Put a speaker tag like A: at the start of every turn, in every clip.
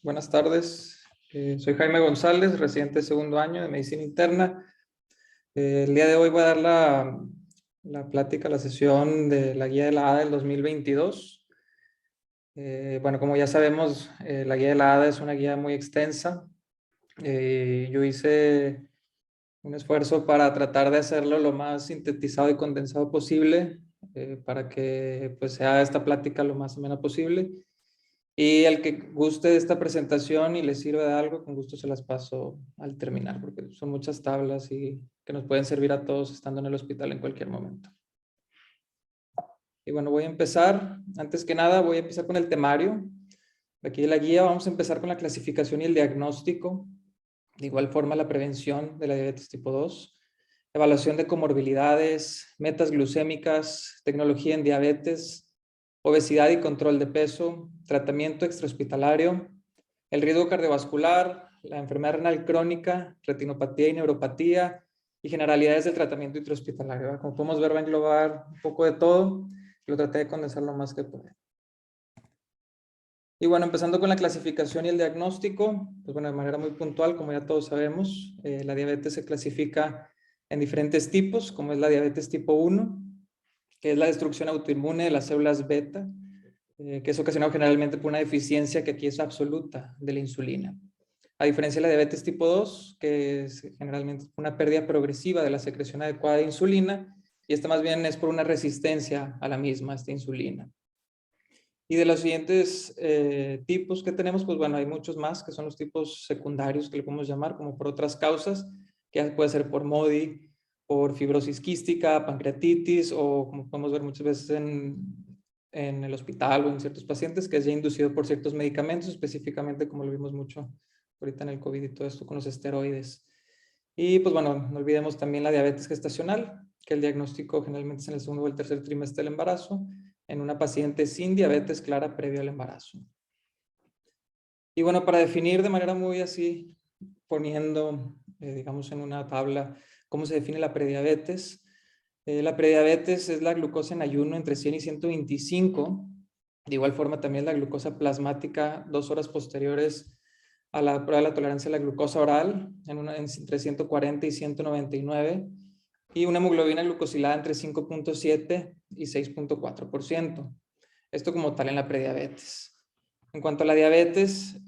A: Buenas tardes. Soy Jaime González, residente de segundo año de Medicina Interna. El día de hoy voy a dar la plática, la sesión de la Guía de la ADA del 2022. Bueno, como ya sabemos, la Guía de la ADA es una guía muy extensa. Yo hice un esfuerzo para tratar de hacerlo lo más sintetizado y condensado posible para que pues, sea esta plática lo más amena posible. Y el que guste de esta presentación y le sirva de algo, con gusto se las paso al terminar, porque son muchas tablas y que nos pueden servir a todos estando en el hospital en cualquier momento. Y bueno, voy a empezar. Antes que nada, voy a empezar con el temario. Aquí de la guía vamos a empezar con la clasificación y el diagnóstico. De igual forma, la prevención de la diabetes tipo 2, evaluación de comorbilidades, metas glucémicas, tecnología en diabetes, obesidad y control de peso, tratamiento extrahospitalario, el riesgo cardiovascular, la enfermedad renal crónica, retinopatía y neuropatía y generalidades del tratamiento intrahospitalario, ¿verdad? Como podemos ver, va a englobar un poco de todo. Lo traté de condensar lo más que pude. Y bueno, empezando con la clasificación y el diagnóstico, pues bueno, de manera muy puntual, como ya todos sabemos, la diabetes se clasifica en diferentes tipos, como es la diabetes tipo 1, que es la destrucción autoinmune de las células beta, que es ocasionado generalmente por una deficiencia que aquí es absoluta de la insulina. A diferencia de la diabetes tipo 2, que es generalmente una pérdida progresiva de la secreción adecuada de insulina, y esta más bien es por una resistencia a la misma, esta insulina. Y de los siguientes tipos que tenemos, pues bueno, hay muchos más que son los tipos secundarios que le podemos llamar, como por otras causas, que puede ser por MODY, por fibrosis quística, pancreatitis, o como podemos ver muchas veces en el hospital o en ciertos pacientes, que es ya inducido por ciertos medicamentos, específicamente como lo vimos mucho ahorita en el COVID y todo esto con los esteroides. Y pues bueno, no olvidemos también la diabetes gestacional, que el diagnóstico generalmente es en el segundo o el tercer trimestre del embarazo, en una paciente sin diabetes clara previo al embarazo. Y bueno, para definir de manera muy así, poniendo, digamos, en una tabla, cómo se define la prediabetes. La prediabetes es la glucosa en ayuno entre 100 y 125. De igual forma también la glucosa plasmática 2 horas posteriores a la prueba de la tolerancia a la glucosa oral, entre 140 y 199. Y una hemoglobina glucosilada entre 5.7 y 6.4%. Esto como tal en la prediabetes. En cuanto a la diabetes,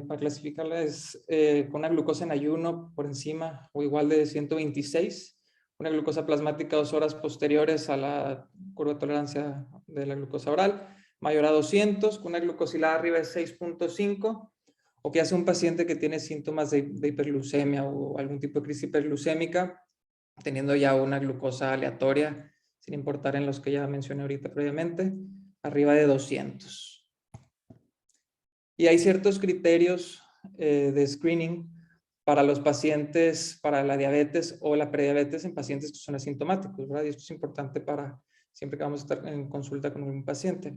A: para clasificarla es con una glucosa en ayuno por encima o igual de 126, una glucosa plasmática 2 horas posteriores a la curva de tolerancia de la glucosa oral, mayor a 200, con una glucosilada arriba de 6.5, o que hace un paciente que tiene síntomas de hiperglucemia o algún tipo de crisis hiperglucémica, teniendo ya una glucosa aleatoria, sin importar en los que ya mencioné ahorita previamente, arriba de 200. Y hay ciertos criterios de screening para los pacientes, para la diabetes o la prediabetes en pacientes que son asintomáticos, ¿verdad? Y esto es importante para siempre que vamos a estar en consulta con un paciente.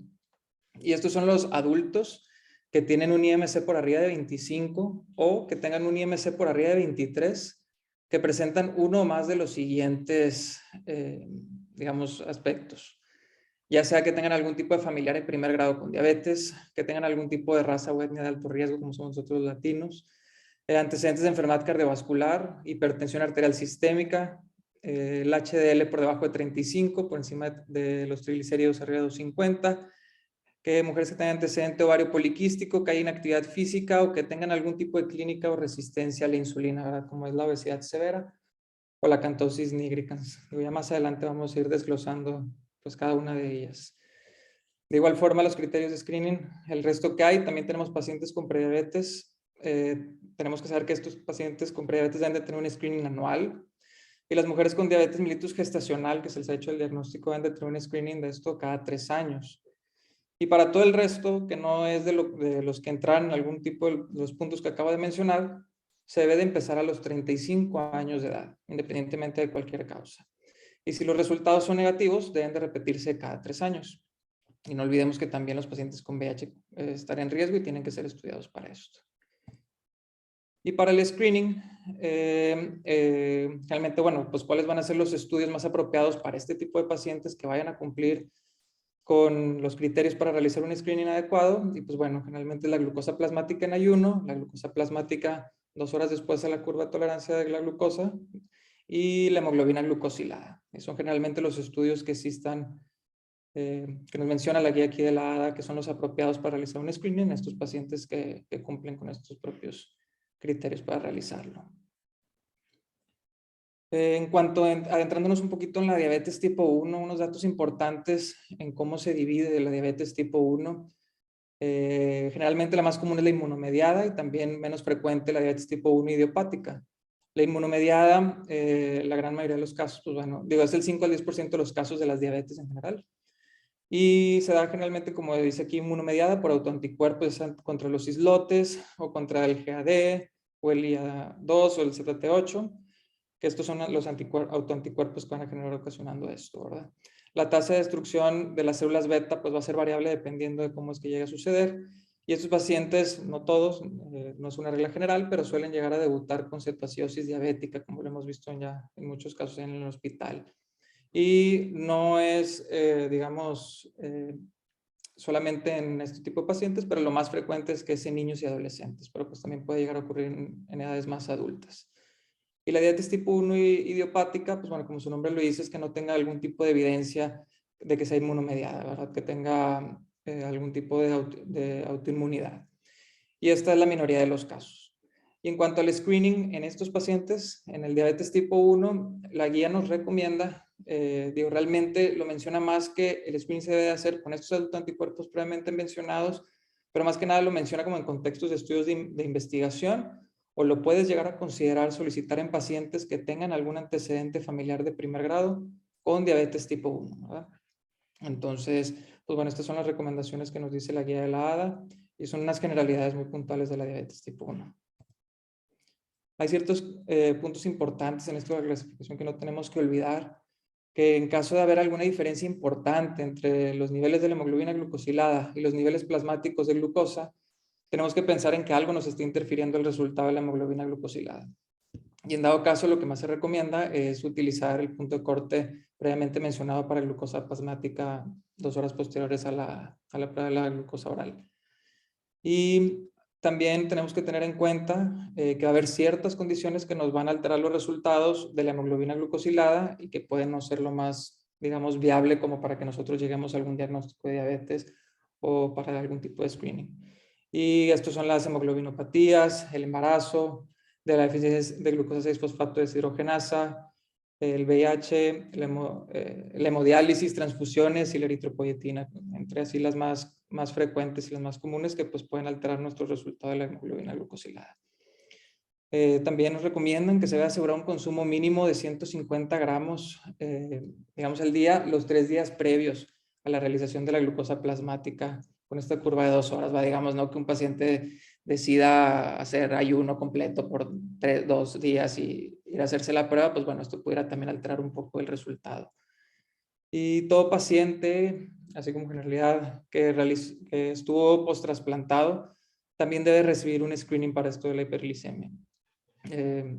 A: Y estos son los adultos que tienen un IMC por arriba de 25 o que tengan un IMC por arriba de 23, que presentan uno o más de los siguientes, digamos, aspectos. Ya sea que tengan algún tipo de familiar en primer grado con diabetes, que tengan algún tipo de raza o etnia de alto riesgo, como somos nosotros los latinos, antecedentes de enfermedad cardiovascular, hipertensión arterial sistémica, el HDL por debajo de 35, por encima de los triglicéridos arriba de 250, que mujeres que tengan antecedente ovario poliquístico, que hay inactividad física o que tengan algún tipo de clínica o resistencia a la insulina, ¿verdad? Como es la obesidad severa o la acantosis nigricans. Ya más adelante vamos a ir desglosando pues cada una de ellas. De igual forma, los criterios de screening, el resto que hay, también tenemos pacientes con prediabetes. Tenemos que saber que estos pacientes con prediabetes deben de tener un screening anual. Y las mujeres con diabetes mellitus gestacional, que se les ha hecho el diagnóstico, deben de tener un screening de esto cada 3 años. Y para todo el resto, que no es de los que entran en algún tipo de los puntos que acabo de mencionar, se debe de empezar a los 35 años de edad, independientemente de cualquier causa. Y si los resultados son negativos, deben de repetirse cada 3 años. Y no olvidemos que también los pacientes con VIH están en riesgo y tienen que ser estudiados para esto. Y para el screening, realmente, bueno, pues cuáles van a ser los estudios más apropiados para este tipo de pacientes que vayan a cumplir con los criterios para realizar un screening adecuado. Y pues bueno, generalmente la glucosa plasmática en ayuno, la glucosa plasmática 2 horas después de la curva de tolerancia de la glucosa y la hemoglobina glucosilada. Esos son generalmente los estudios que sí están, que nos menciona la guía aquí de la ADA, que son los apropiados para realizar un screening en estos pacientes que cumplen con estos propios criterios para realizarlo. En cuanto adentrándonos un poquito en la diabetes tipo 1, unos datos importantes en cómo se divide la diabetes tipo 1. Generalmente la más común es la inmunomediada y también menos frecuente la diabetes tipo 1 idiopática. La inmunomediada, la gran mayoría de los casos, pues bueno, digo, es el 5 al 10% de los casos de las diabetes en general. Y se da generalmente, como dice aquí, inmunomediada por autoanticuerpos contra los islotes o contra el GAD o el IA2 o el ZT8, que estos son los autoanticuerpos que van a generar ocasionando esto, ¿verdad? La tasa de destrucción de las células beta pues va a ser variable dependiendo de cómo es que llegue a suceder. Y estos pacientes, no todos, no es una regla general, pero suelen llegar a debutar con cetoacidosis diabética, como lo hemos visto ya en muchos casos en el hospital. Y no es, digamos, solamente en este tipo de pacientes, pero lo más frecuente es que es en niños y adolescentes, pero pues también puede llegar a ocurrir en edades más adultas. Y la diabetes tipo 1 idiopática, pues bueno, como su nombre lo dice, es que no tenga algún tipo de evidencia de que sea inmunomediada, ¿verdad? Que tenga algún tipo de autoinmunidad. Y esta es la minoría de los casos. Y en cuanto al screening en estos pacientes, en el diabetes tipo 1, la guía nos recomienda, digo, realmente lo menciona más que el screening se debe hacer con estos autoanticuerpos previamente mencionados, pero más que nada lo menciona como en contextos de estudios de investigación, o lo puedes llegar a considerar solicitar en pacientes que tengan algún antecedente familiar de primer grado con diabetes tipo 1, ¿verdad? Entonces, pues bueno, estas son las recomendaciones que nos dice la guía de la ADA y son unas generalidades muy puntuales de la diabetes tipo 1. Hay ciertos puntos importantes en esto de la clasificación que no tenemos que olvidar, que en caso de haber alguna diferencia importante entre los niveles de la hemoglobina glucosilada y los niveles plasmáticos de glucosa, tenemos que pensar en que algo nos está interfiriendo el resultado de la hemoglobina glucosilada. Y en dado caso, lo que más se recomienda es utilizar el punto de corte previamente mencionado para glucosa plasmática 2 horas posteriores a la prueba de la glucosa oral. Y también tenemos que tener en cuenta que va a haber ciertas condiciones que nos van a alterar los resultados de la hemoglobina glucosilada y que pueden no ser lo más, digamos, viable como para que nosotros lleguemos a algún diagnóstico de diabetes o para algún tipo de screening. Y estos son las hemoglobinopatías, el embarazo, de la deficiencia de glucosa 6-fosfato deshidrogenasa, el VIH, la hemodiálisis, transfusiones y la eritropoyetina, entre así las más frecuentes y las más comunes que pues pueden alterar nuestro resultado de la hemoglobina glucosilada. También nos recomiendan que se debe asegurar un consumo mínimo de 150 gramos, digamos, al día, los 3 días previos a la realización de la glucosa plasmática con esta curva de 2 horas. Va, digamos, no que un paciente decida hacer ayuno completo por 2 días y ir a hacerse la prueba, pues bueno, esto pudiera también alterar un poco el resultado. Y todo paciente, así como generalidad, que estuvo post-trasplantado, también debe recibir un screening para esto de la hiperglicemia.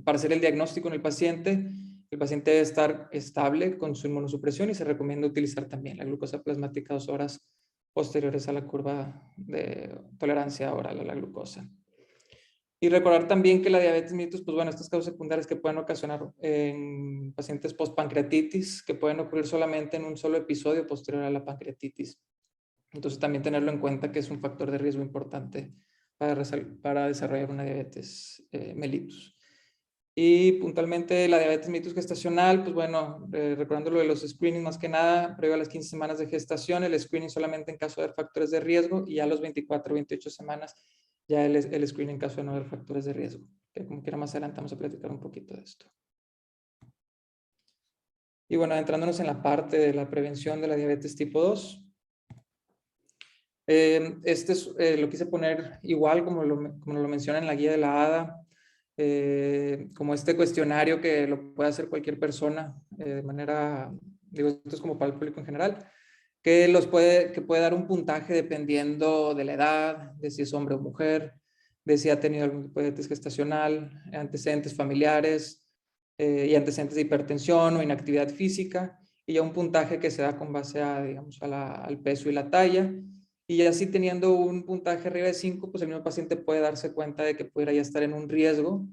A: Para hacer el diagnóstico en el paciente debe estar estable con su inmunosupresión y se recomienda utilizar también la glucosa plasmática 2 horas posteriores a la curva de tolerancia oral a la glucosa. Y recordar también que la diabetes mellitus, pues bueno, estas causas secundarias que pueden ocasionar en pacientes post-pancreatitis, que pueden ocurrir solamente en un solo episodio posterior a la pancreatitis. Entonces también tenerlo en cuenta que es un factor de riesgo importante para desarrollar una diabetes mellitus. Y puntualmente la diabetes mellitus gestacional, pues bueno, recordando lo de los screenings más que nada, previo a las 15 semanas de gestación, el screening solamente en caso de haber factores de riesgo y ya a los 24 o 28 semanas ya el screening en caso de no haber factores de riesgo. Que como quiera más adelante vamos a platicar un poquito de esto. Y bueno, entrándonos en la parte de la prevención de la diabetes tipo 2. Lo quise poner igual como lo menciona en la guía de la ADA, como este cuestionario que lo puede hacer cualquier persona de manera, digo, esto es como para el público en general, que puede dar un puntaje dependiendo de la edad, de si es hombre o mujer, de si ha tenido algún tipo de diabetes gestacional, antecedentes familiares y antecedentes de hipertensión o inactividad física. y ya un puntaje que se da con base a, digamos, al peso y la talla. Y así teniendo un puntaje arriba de 5, pues el mismo paciente puede darse cuenta de que pudiera ya estar en un riesgo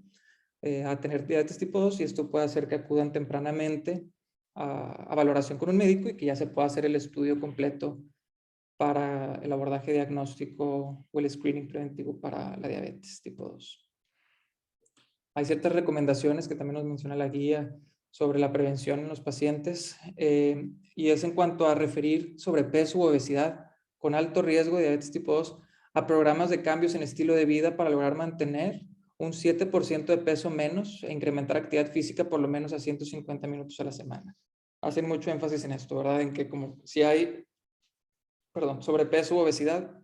A: a tener diabetes tipo 2 y esto puede hacer que acudan tempranamente a valoración con un médico y que ya se pueda hacer el estudio completo para el abordaje diagnóstico o el screening preventivo para la diabetes tipo 2. Hay ciertas recomendaciones que también nos menciona la guía sobre la prevención en los pacientes y es en cuanto a referir sobrepeso u obesidad con alto riesgo de diabetes tipo 2 a programas de cambios en estilo de vida para lograr mantener un 7% de peso menos e incrementar actividad física por lo menos a 150 minutos a la semana. Hacen mucho énfasis en esto, ¿verdad? En que como si hay, sobrepeso u obesidad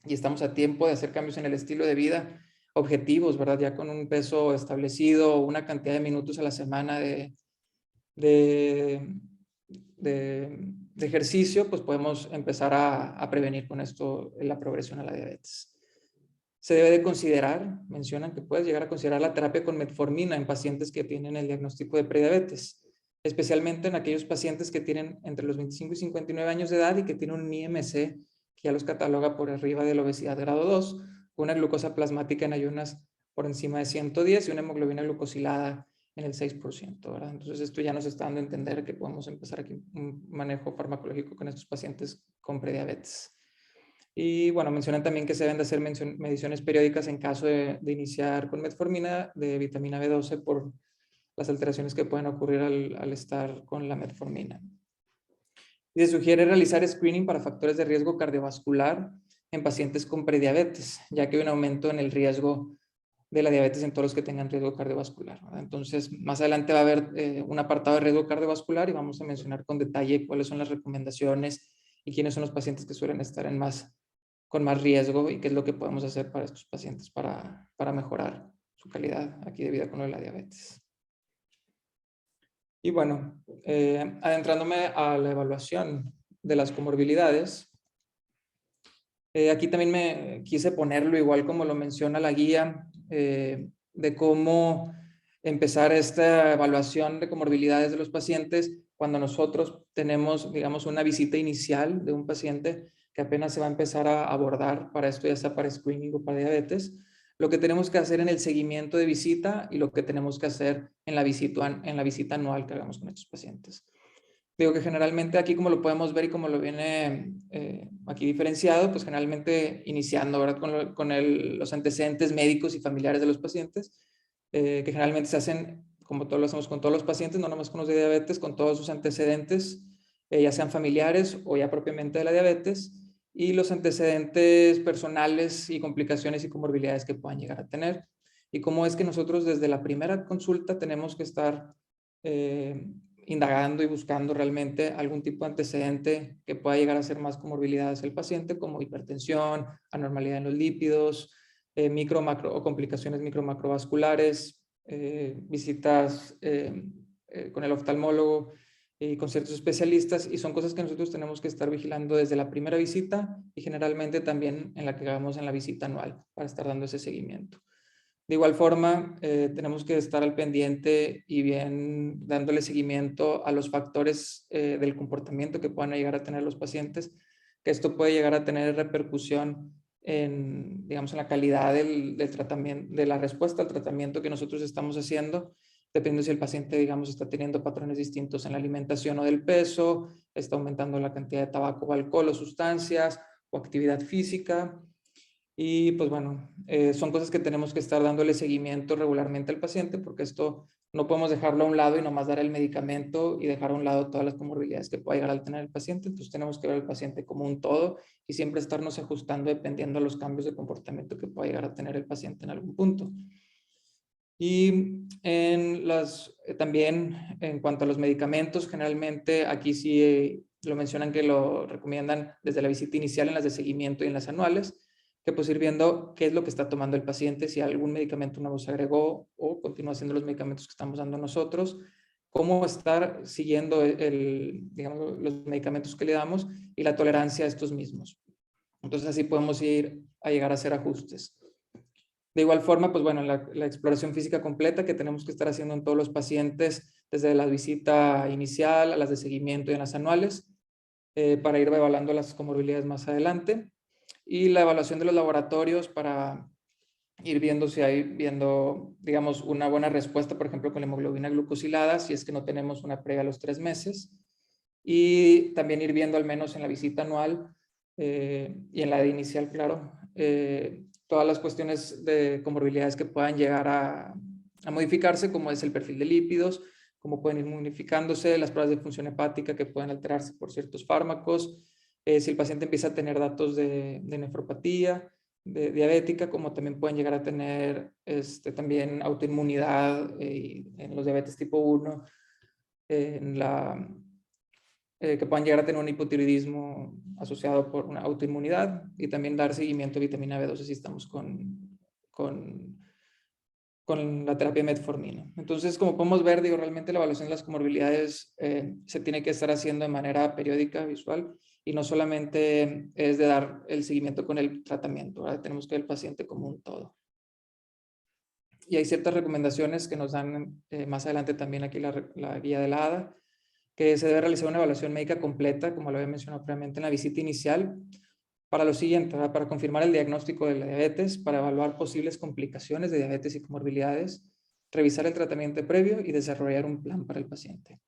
A: y estamos a tiempo de hacer cambios en el estilo de vida, objetivos, ¿verdad? Ya con un peso establecido, una cantidad de minutos a la semana de ejercicio, pues podemos empezar a prevenir con esto la progresión a la diabetes. Se debe de considerar, mencionan que puedes llegar a considerar la terapia con metformina en pacientes que tienen el diagnóstico de prediabetes, especialmente en aquellos pacientes que tienen entre los 25 y 59 años de edad y que tienen un IMC que ya los cataloga por arriba de la obesidad grado 2, con una glucosa plasmática en ayunas por encima de 110 y una hemoglobina glucosilada en el 6%, ¿verdad? Entonces esto ya nos está dando a entender que podemos empezar aquí un manejo farmacológico con estos pacientes con prediabetes. Y bueno, mencionan también que se deben de hacer mediciones periódicas en caso de iniciar con metformina de vitamina B12 por las alteraciones que pueden ocurrir al estar con la metformina. Y se sugiere realizar screening para factores de riesgo cardiovascular en pacientes con prediabetes, ya que hay un aumento en el riesgo de la diabetes en todos los que tengan riesgo cardiovascular, ¿verdad? Entonces, más adelante va a haber un apartado de riesgo cardiovascular y vamos a mencionar con detalle cuáles son las recomendaciones y quiénes son los pacientes que suelen estar con más riesgo y qué es lo que podemos hacer para estos pacientes para mejorar su calidad aquí de vida con lo de la diabetes. Y bueno, adentrándome a la evaluación de las comorbilidades, aquí también me quise ponerlo igual como lo menciona la guía, de cómo empezar esta evaluación de comorbilidades de los pacientes cuando nosotros tenemos, digamos, una visita inicial de un paciente que apenas se va a empezar a abordar para esto, ya sea para screening o para diabetes, lo que tenemos que hacer en el seguimiento de visita y lo que tenemos que hacer en la visita anual que hagamos con estos pacientes. Digo que generalmente aquí como lo podemos ver y como lo viene aquí diferenciado, pues generalmente iniciando, ¿verdad? Con los antecedentes médicos y familiares de los pacientes, que generalmente se hacen, como todos lo hacemos con todos los pacientes, no nomás con los de diabetes, con todos sus antecedentes, ya sean familiares o ya propiamente de la diabetes, y los antecedentes personales y complicaciones y comorbilidades que puedan llegar a tener. Y cómo es que nosotros desde la primera consulta tenemos que estar indagando y buscando realmente algún tipo de antecedente que pueda llegar a ser más comorbilidades del paciente, como hipertensión, anormalidad en los lípidos, micro, macro o complicaciones micro, macrovasculares, visitas con el oftalmólogo y con ciertos especialistas, y son cosas que nosotros tenemos que estar vigilando desde la primera visita y generalmente también en la que hagamos en la visita anual para estar dando ese seguimiento. De igual forma, tenemos que estar al pendiente y bien dándole seguimiento a los factores del comportamiento que puedan llegar a tener los pacientes, que esto puede llegar a tener repercusión en, digamos, en la calidad del tratamiento, de la respuesta al tratamiento que nosotros estamos haciendo, dependiendo si el paciente, digamos, está teniendo patrones distintos en la alimentación o del peso, está aumentando la cantidad de tabaco o alcohol o sustancias o actividad física. Y pues bueno, son cosas que tenemos que estar dándole seguimiento regularmente al paciente porque esto no podemos dejarlo a un lado y nomás dar el medicamento y dejar a un lado todas las comorbilidades que pueda llegar a tener el paciente. Entonces tenemos que ver al paciente como un todo y siempre estarnos ajustando dependiendo de los cambios de comportamiento que pueda llegar a tener el paciente en algún punto. Y también en cuanto a los medicamentos, generalmente aquí sí lo mencionan que lo recomiendan desde la visita inicial en las de seguimiento y en las anuales, que pues ir viendo qué es lo que está tomando el paciente, si algún medicamento nuevo se agregó o continúa siendo los medicamentos que estamos dando nosotros, cómo estar siguiendo digamos, los medicamentos que le damos y la tolerancia a estos mismos. Entonces así podemos ir a llegar a hacer ajustes. De igual forma, pues bueno, la exploración física completa que tenemos que estar haciendo en todos los pacientes desde la visita inicial a las de seguimiento y en las anuales, para ir evaluando las comorbilidades más adelante. Y la evaluación de los laboratorios para ir viendo si hay, digamos, una buena respuesta, por ejemplo, con la hemoglobina glucosilada, si es que no tenemos una previa a los 3 meses. Y también ir viendo, al menos en la visita anual y en la de inicial, claro, todas las cuestiones de comorbilidades que puedan llegar a modificarse, como es el perfil de lípidos, cómo pueden ir modificándose, las pruebas de función hepática que pueden alterarse por ciertos fármacos, si el paciente empieza a tener datos de nefropatía, de diabética, como también pueden llegar a tener también autoinmunidad en los diabetes tipo 1, que puedan llegar a tener un hipotiroidismo asociado por una autoinmunidad, y también dar seguimiento a vitamina B12 si estamos con la terapia metformina. Entonces, como podemos ver, realmente la evaluación de las comorbilidades se tiene que estar haciendo de manera periódica, visual, y no solamente es de dar el seguimiento con el tratamiento, ¿verdad? Tenemos que ver el paciente como un todo. Y hay ciertas recomendaciones que nos dan más adelante también aquí la guía de la ADA, que se debe realizar una evaluación médica completa, como lo había mencionado previamente en la visita inicial, para lo siguiente, ¿verdad? Para confirmar el diagnóstico de la diabetes, para evaluar posibles complicaciones de diabetes y comorbilidades, revisar el tratamiento previo y desarrollar un plan para el paciente.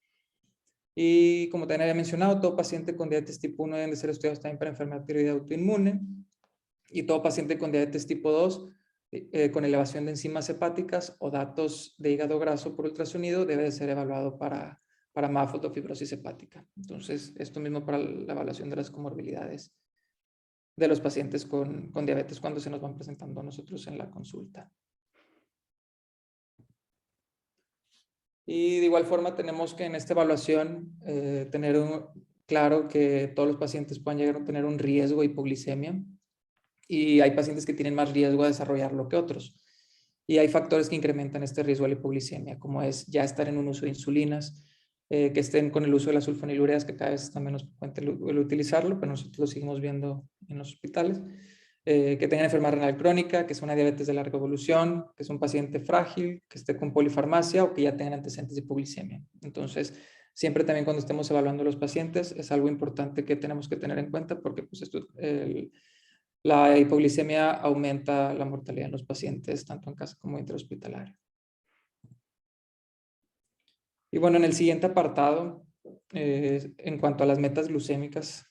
A: Y como también había mencionado, todo paciente con diabetes tipo 1 deben de ser estudiados también para enfermedad tiroidea autoinmune, y todo paciente con diabetes tipo 2 con elevación de enzimas hepáticas o datos de hígado graso por ultrasonido debe de ser evaluado para MAFLD o fibrosis hepática. Entonces, esto mismo para la evaluación de las comorbilidades de los pacientes con diabetes cuando se nos van presentando a nosotros en la consulta. Y de igual forma tenemos que en esta evaluación tener claro que todos los pacientes puedan llegar a tener un riesgo de hipoglicemia, y hay pacientes que tienen más riesgo de desarrollarlo que otros. Y hay factores que incrementan este riesgo de la hipoglicemia, como es ya estar en un uso de insulinas, que estén con el uso de las sulfonilureas, que cada vez está menos frecuente el utilizarlo, pero nosotros lo seguimos viendo en los hospitales. Que tengan enfermedad renal crónica, que sea una diabetes de larga evolución, que es un paciente frágil, que esté con polifarmacia o que ya tengan antecedentes de hipoglicemia. Entonces, siempre también cuando estemos evaluando a los pacientes, es algo importante que tenemos que tener en cuenta, porque pues, la hipoglicemia aumenta la mortalidad en los pacientes, tanto en casa como intrahospitalario. Y bueno, en el siguiente apartado, en cuanto a las metas glucémicas,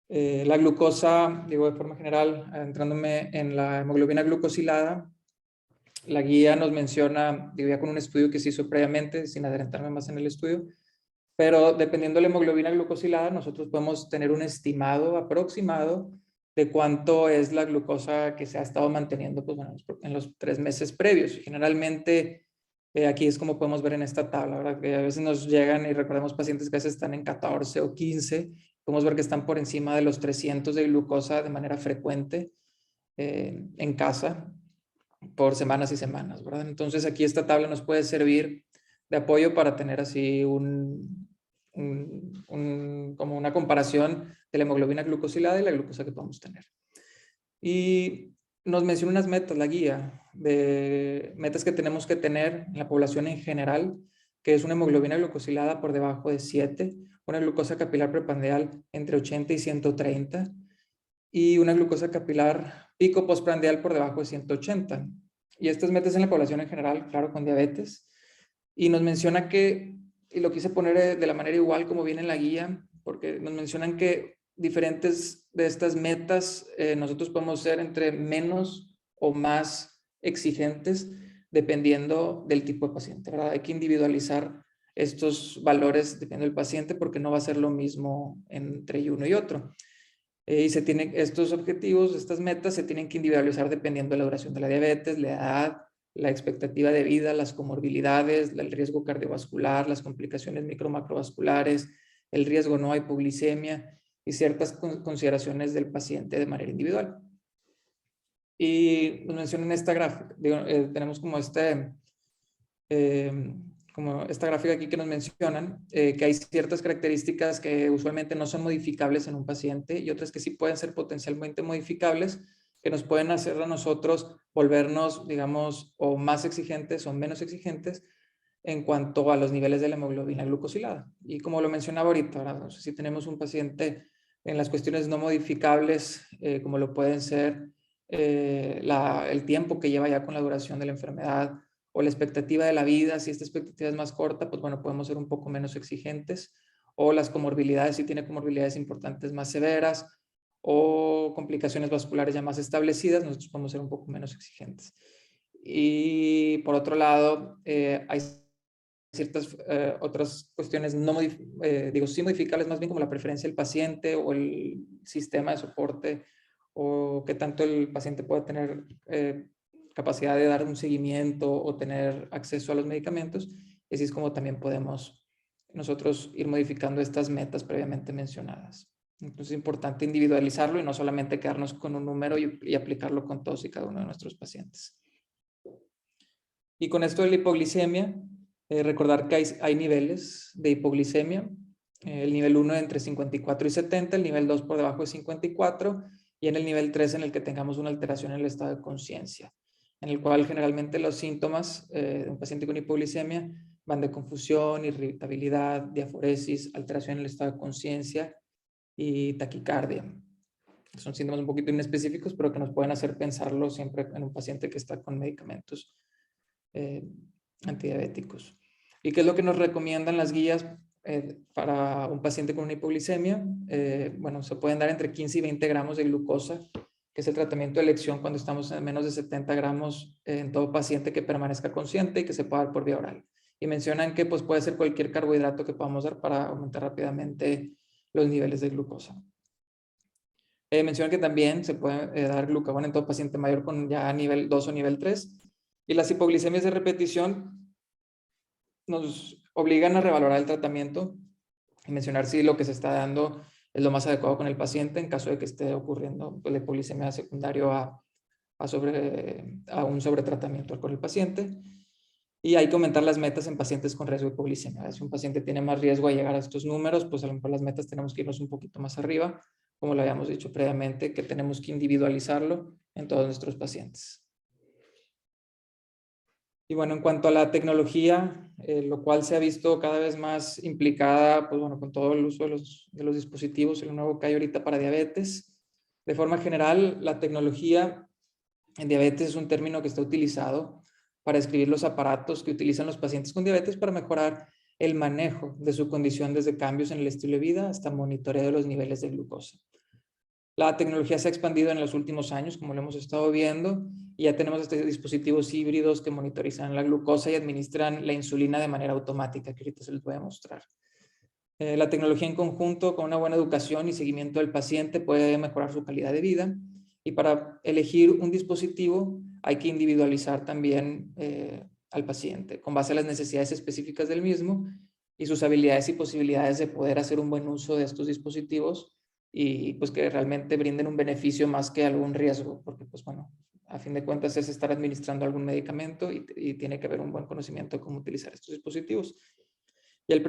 A: la glucosa, digo de forma general, entrándome en la hemoglobina glucosilada, la guía nos menciona, digo ya con un estudio que se hizo previamente, sin adelantarme más en el estudio, pero dependiendo de la hemoglobina glucosilada, nosotros podemos tener un estimado aproximado de cuánto es la glucosa que se ha estado manteniendo pues, bueno, en los 3 meses previos. Generalmente, aquí es como podemos ver en esta tabla, ¿verdad? Que a veces nos llegan y recordemos pacientes que a veces están en 14 o 15, podemos ver que están por encima de los 300 de glucosa de manera frecuente en casa por semanas y semanas, ¿verdad? Entonces aquí esta tabla nos puede servir de apoyo para tener así como una comparación de la hemoglobina glucosilada y la glucosa que podemos tener. Y nos menciona unas metas, la guía, de metas que tenemos que tener en la población en general, que es una hemoglobina glucosilada por debajo de 7, una glucosa capilar preprandial entre 80 y 130, y una glucosa capilar pico postprandial por debajo de 180. Y estas metas en la población en general, claro, con diabetes. Y nos menciona que, y lo quise poner de la manera igual como viene en la guía, porque nos mencionan que diferentes de estas metas nosotros podemos ser entre menos o más exigentes dependiendo del tipo de paciente, ¿verdad? Hay que individualizar estos valores dependiendo del paciente porque no va a ser lo mismo entre uno y otro. Y estos objetivos, estas metas se tienen que individualizar dependiendo de la duración de la diabetes, la edad, la expectativa de vida, las comorbilidades, el riesgo cardiovascular, las complicaciones micro-macrovasculares, el riesgo no a hipoglicemia y ciertas consideraciones del paciente de manera individual. Y nos mencionan esta gráfica, tenemos como esta gráfica aquí que nos mencionan, que hay ciertas características que usualmente no son modificables en un paciente y otras que sí pueden ser potencialmente modificables, que nos pueden hacer a nosotros volvernos, digamos, o más exigentes o menos exigentes en cuanto a los niveles de la hemoglobina glucosilada. Y como lo mencionaba ahorita, ¿verdad? No sé si tenemos un paciente en las cuestiones no modificables, como lo pueden ser el tiempo que lleva ya con la duración de la enfermedad o la expectativa de la vida. Si esta expectativa es más corta, pues bueno, podemos ser un poco menos exigentes. O las comorbilidades, si tiene comorbilidades importantes más severas o complicaciones vasculares ya más establecidas, nosotros podemos ser un poco menos exigentes. Y por otro lado, hay ciertas otras cuestiones sí modificables, más bien como la preferencia del paciente o el sistema de soporte o qué tanto el paciente puede tener capacidad de dar un seguimiento o tener acceso a los medicamentos. Y así es como también podemos nosotros ir modificando estas metas previamente mencionadas. Entonces es importante individualizarlo y no solamente quedarnos con un número y aplicarlo con todos y cada uno de nuestros pacientes. Y con esto de la hipoglicemia, recordar que hay niveles de hipoglicemia. El nivel 1 entre 54 y 70, el nivel 2 por debajo de 54 y en el nivel 3 en el que tengamos una alteración en el estado de conciencia, en el cual generalmente los síntomas de un paciente con hipoglicemia van de confusión, irritabilidad, diaforesis, alteración en el estado de conciencia y taquicardia. Son síntomas un poquito inespecíficos, pero que nos pueden hacer pensarlo siempre en un paciente que está con medicamentos antidiabéticos. ¿Y qué es lo que nos recomiendan las guías para un paciente con una hipoglicemia? Bueno, se pueden dar entre 15 y 20 gramos de glucosa, que es el tratamiento de elección cuando estamos en menos de 70 gramos en todo paciente que permanezca consciente y que se pueda dar por vía oral. Y mencionan que pues, puede ser cualquier carbohidrato que podamos dar para aumentar rápidamente los niveles de glucosa. Mencionan que también se puede dar glucagón en todo paciente mayor con ya nivel 2 o nivel 3. Y las hipoglicemias de repetición nos obligan a revalorar el tratamiento y mencionar si lo que se está dando es lo más adecuado con el paciente en caso de que esté ocurriendo la hipoglicemia secundario a un sobretratamiento con el paciente. Y hay que aumentar las metas en pacientes con riesgo de hipoglicemia. Si un paciente tiene más riesgo a llegar a estos números, pues a lo mejor las metas tenemos que irnos un poquito más arriba, como lo habíamos dicho previamente, que tenemos que individualizarlo en todos nuestros pacientes. Y bueno, en cuanto a la tecnología, lo cual se ha visto cada vez más implicada, pues bueno, con todo el uso de los dispositivos, el nuevo que hay ahorita para diabetes. De forma general, la tecnología en diabetes es un término que está utilizado para describir los aparatos que utilizan los pacientes con diabetes para mejorar el manejo de su condición desde cambios en el estilo de vida hasta monitoreo de los niveles de glucosa. La tecnología se ha expandido en los últimos años, como lo hemos estado viendo, y ya tenemos estos dispositivos híbridos que monitorizan la glucosa y administran la insulina de manera automática, que ahorita se les voy a mostrar. La tecnología en conjunto con una buena educación y seguimiento del paciente puede mejorar su calidad de vida. Y para elegir un dispositivo hay que individualizar también al paciente con base a las necesidades específicas del mismo y sus habilidades y posibilidades de poder hacer un buen uso de estos dispositivos y pues que realmente brinden un beneficio más que algún riesgo, porque pues bueno, a fin de cuentas es estar administrando algún medicamento y tiene que haber un buen conocimiento de cómo utilizar estos dispositivos. Y al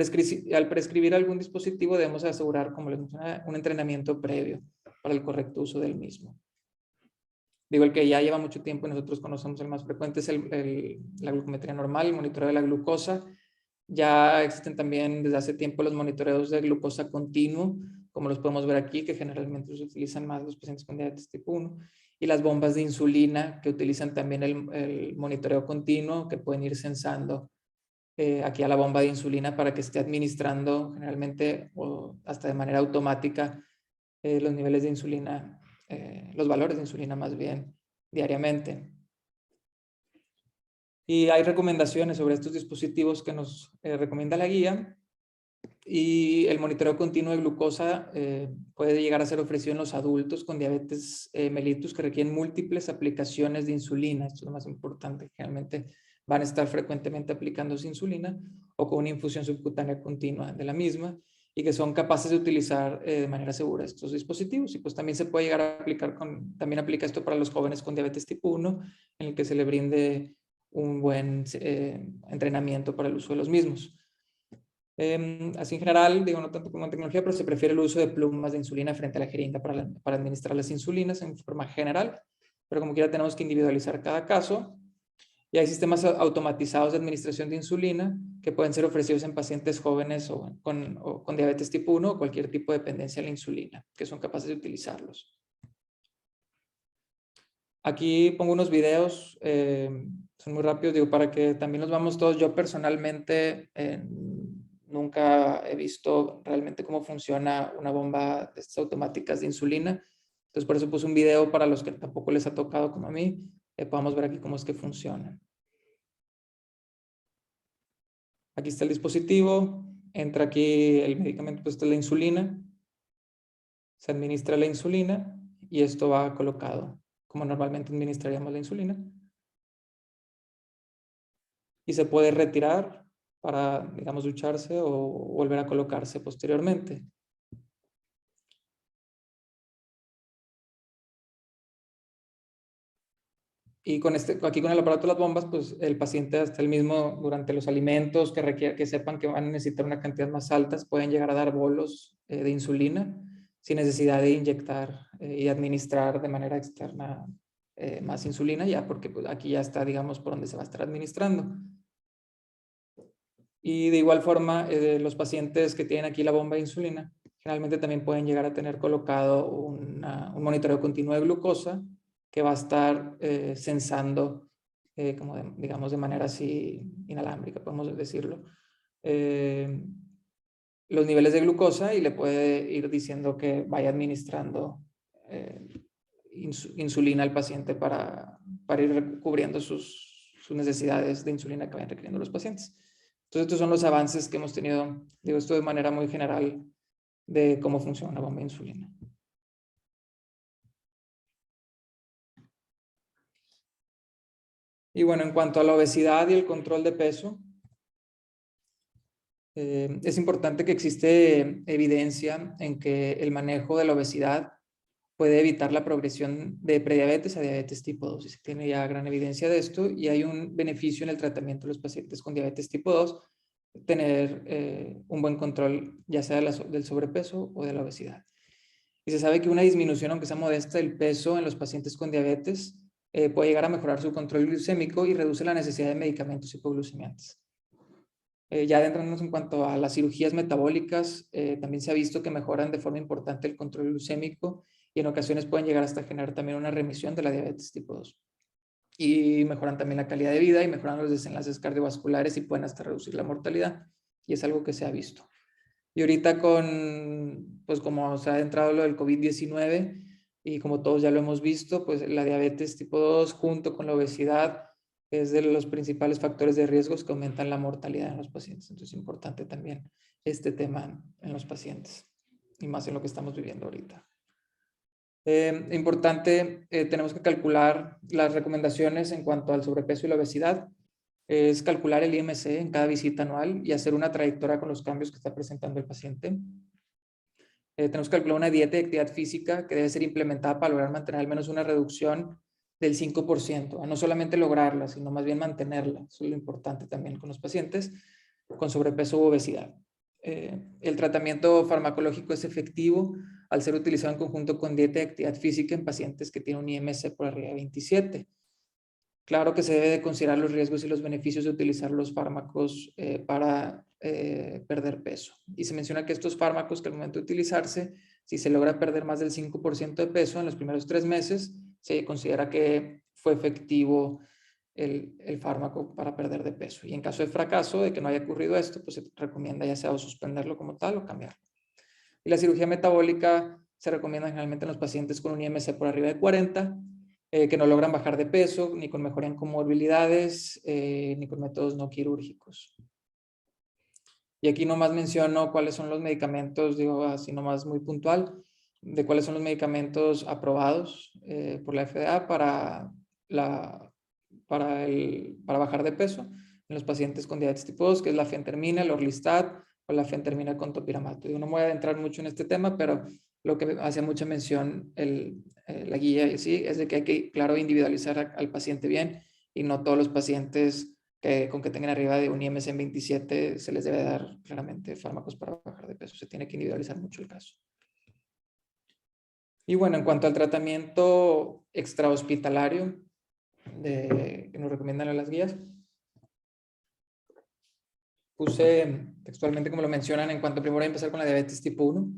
A: prescribir algún dispositivo debemos asegurar, como les mencionaba, un entrenamiento previo para el correcto uso del mismo. Digo, el que ya lleva mucho tiempo y nosotros conocemos el más frecuente es la glucometría normal, el monitoreo de la glucosa. Ya existen también desde hace tiempo los monitoreos de glucosa continuo, como los podemos ver aquí, que generalmente se utilizan más los pacientes con diabetes tipo 1, y las bombas de insulina, que utilizan también el monitoreo continuo, que pueden ir sensando aquí a la bomba de insulina para que esté administrando generalmente o hasta de manera automática los niveles de insulina, los valores de insulina más bien, diariamente. Y hay recomendaciones sobre estos dispositivos que nos recomienda la guía. Y el monitoreo continuo de glucosa puede llegar a ser ofrecido en los adultos con diabetes mellitus que requieren múltiples aplicaciones de insulina. Esto es lo más importante. Generalmente van a estar frecuentemente aplicándose insulina o con una infusión subcutánea continua de la misma y que son capaces de utilizar de manera segura estos dispositivos. Y pues también se puede llegar a aplicar también aplica esto para los jóvenes con diabetes tipo 1, en el que se le brinde un buen entrenamiento para el uso de los mismos. Así en general, digo, no tanto como en tecnología, pero se prefiere el uso de plumas de insulina frente a la jeringa para administrar las insulinas en forma general, pero como quiera tenemos que individualizar cada caso Y hay sistemas automatizados de administración de insulina que pueden ser ofrecidos en pacientes jóvenes o con diabetes tipo 1 o cualquier tipo de dependencia a la insulina, que son capaces de utilizarlos. Aquí pongo unos videos, son muy rápidos, digo, para que también los vamos todos. Yo personalmente nunca he visto realmente cómo funciona una bomba de estas automáticas de insulina. Entonces, por eso puse un video para los que tampoco les ha tocado como a mí. Podamos ver aquí cómo es que funciona. Aquí está el dispositivo. Entra aquí el medicamento, pues esta es la insulina. Se administra la insulina y esto va colocado como normalmente administraríamos la insulina. Y se puede retirar para, digamos, ducharse o volver a colocarse posteriormente. Y con aquí con el aparato de las bombas, pues el paciente hasta el mismo durante los alimentos que sepan que van a necesitar una cantidad más altas, pueden llegar a dar bolos de insulina sin necesidad de inyectar y administrar de manera externa más insulina, ya porque pues, aquí ya está, digamos, por donde se va a estar administrando. Y de igual forma, los pacientes que tienen aquí la bomba de insulina, generalmente también pueden llegar a tener colocado un monitoreo continuo de glucosa que va a estar sensando, como digamos, de manera así inalámbrica, podemos decirlo, los niveles de glucosa y le puede ir diciendo que vaya administrando insulina al paciente para ir cubriendo sus necesidades de insulina que vayan requiriendo los pacientes. Entonces, estos son los avances que hemos tenido, digo esto de manera muy general, de cómo funciona una bomba de insulina. Y bueno, en cuanto a la obesidad y el control de peso, es importante que existe evidencia en que el manejo de la obesidad puede evitar la progresión de prediabetes a diabetes tipo 2. Y se tiene ya gran evidencia de esto y hay un beneficio en el tratamiento de los pacientes con diabetes tipo 2, tener un buen control ya sea del sobrepeso o de la obesidad. Y se sabe que una disminución, aunque sea modesta, del peso en los pacientes con diabetes puede llegar a mejorar su control glucémico y reduce la necesidad de medicamentos hipoglucemiantes. Ya adentrándonos en cuanto a las cirugías metabólicas, también se ha visto que mejoran de forma importante el control glucémico y en ocasiones pueden llegar hasta generar también una remisión de la diabetes tipo 2. Y mejoran también la calidad de vida y mejoran los desenlaces cardiovasculares y pueden hasta reducir la mortalidad. Y es algo que se ha visto. Y ahorita pues como se ha adentrado lo del COVID-19 y como todos ya lo hemos visto, pues la diabetes tipo 2 junto con la obesidad es de los principales factores de riesgos que aumentan la mortalidad en los pacientes. Entonces es importante también este tema en los pacientes y más en lo que estamos viviendo ahorita. Importante, tenemos que calcular las recomendaciones en cuanto al sobrepeso y la obesidad. Es calcular el IMC en cada visita anual y hacer una trayectoria con los cambios que está presentando el paciente. Tenemos que calcular una dieta de actividad física que debe ser implementada para lograr mantener al menos una reducción del 5%, no solamente lograrla, sino más bien mantenerla. Eso es lo importante también con los pacientes con sobrepeso u obesidad. El tratamiento farmacológico es efectivo al ser utilizado en conjunto con dieta y actividad física en pacientes que tienen un IMC por arriba de 27. Claro que se debe de considerar los riesgos y los beneficios de utilizar los fármacos para perder peso. Y se menciona que estos fármacos, que al momento de utilizarse, si se logra perder más del 5% de peso en los primeros 3 meses, se considera que fue efectivo el fármaco para perder de peso. Y en caso de fracaso, de que no haya ocurrido esto, pues se recomienda ya sea o suspenderlo como tal o cambiarlo. Y la cirugía metabólica se recomienda generalmente en los pacientes con un IMC por arriba de 40, que no logran bajar de peso, ni con mejoría en comorbilidades, ni con métodos no quirúrgicos. Y aquí nomás menciono cuáles son los medicamentos, digo así nomás muy puntual, de cuáles son los medicamentos aprobados por la FDA para bajar de peso en los pacientes con diabetes tipo 2, que es la fentermina, el orlistat o la fentermina con topiramato. Yo no me voy a adentrar mucho en este tema, pero lo que hace mucha mención la guía sí, es de que hay que, claro, individualizar al paciente bien y no todos los pacientes con que tengan arriba de un IMC en 27 se les debe dar claramente fármacos para bajar de peso. Se tiene que individualizar mucho el caso. Y bueno, en cuanto al tratamiento extrahospitalario, que nos recomiendan en las guías. Puse textualmente, como lo mencionan, en cuanto primero voy a empezar con la diabetes tipo 1,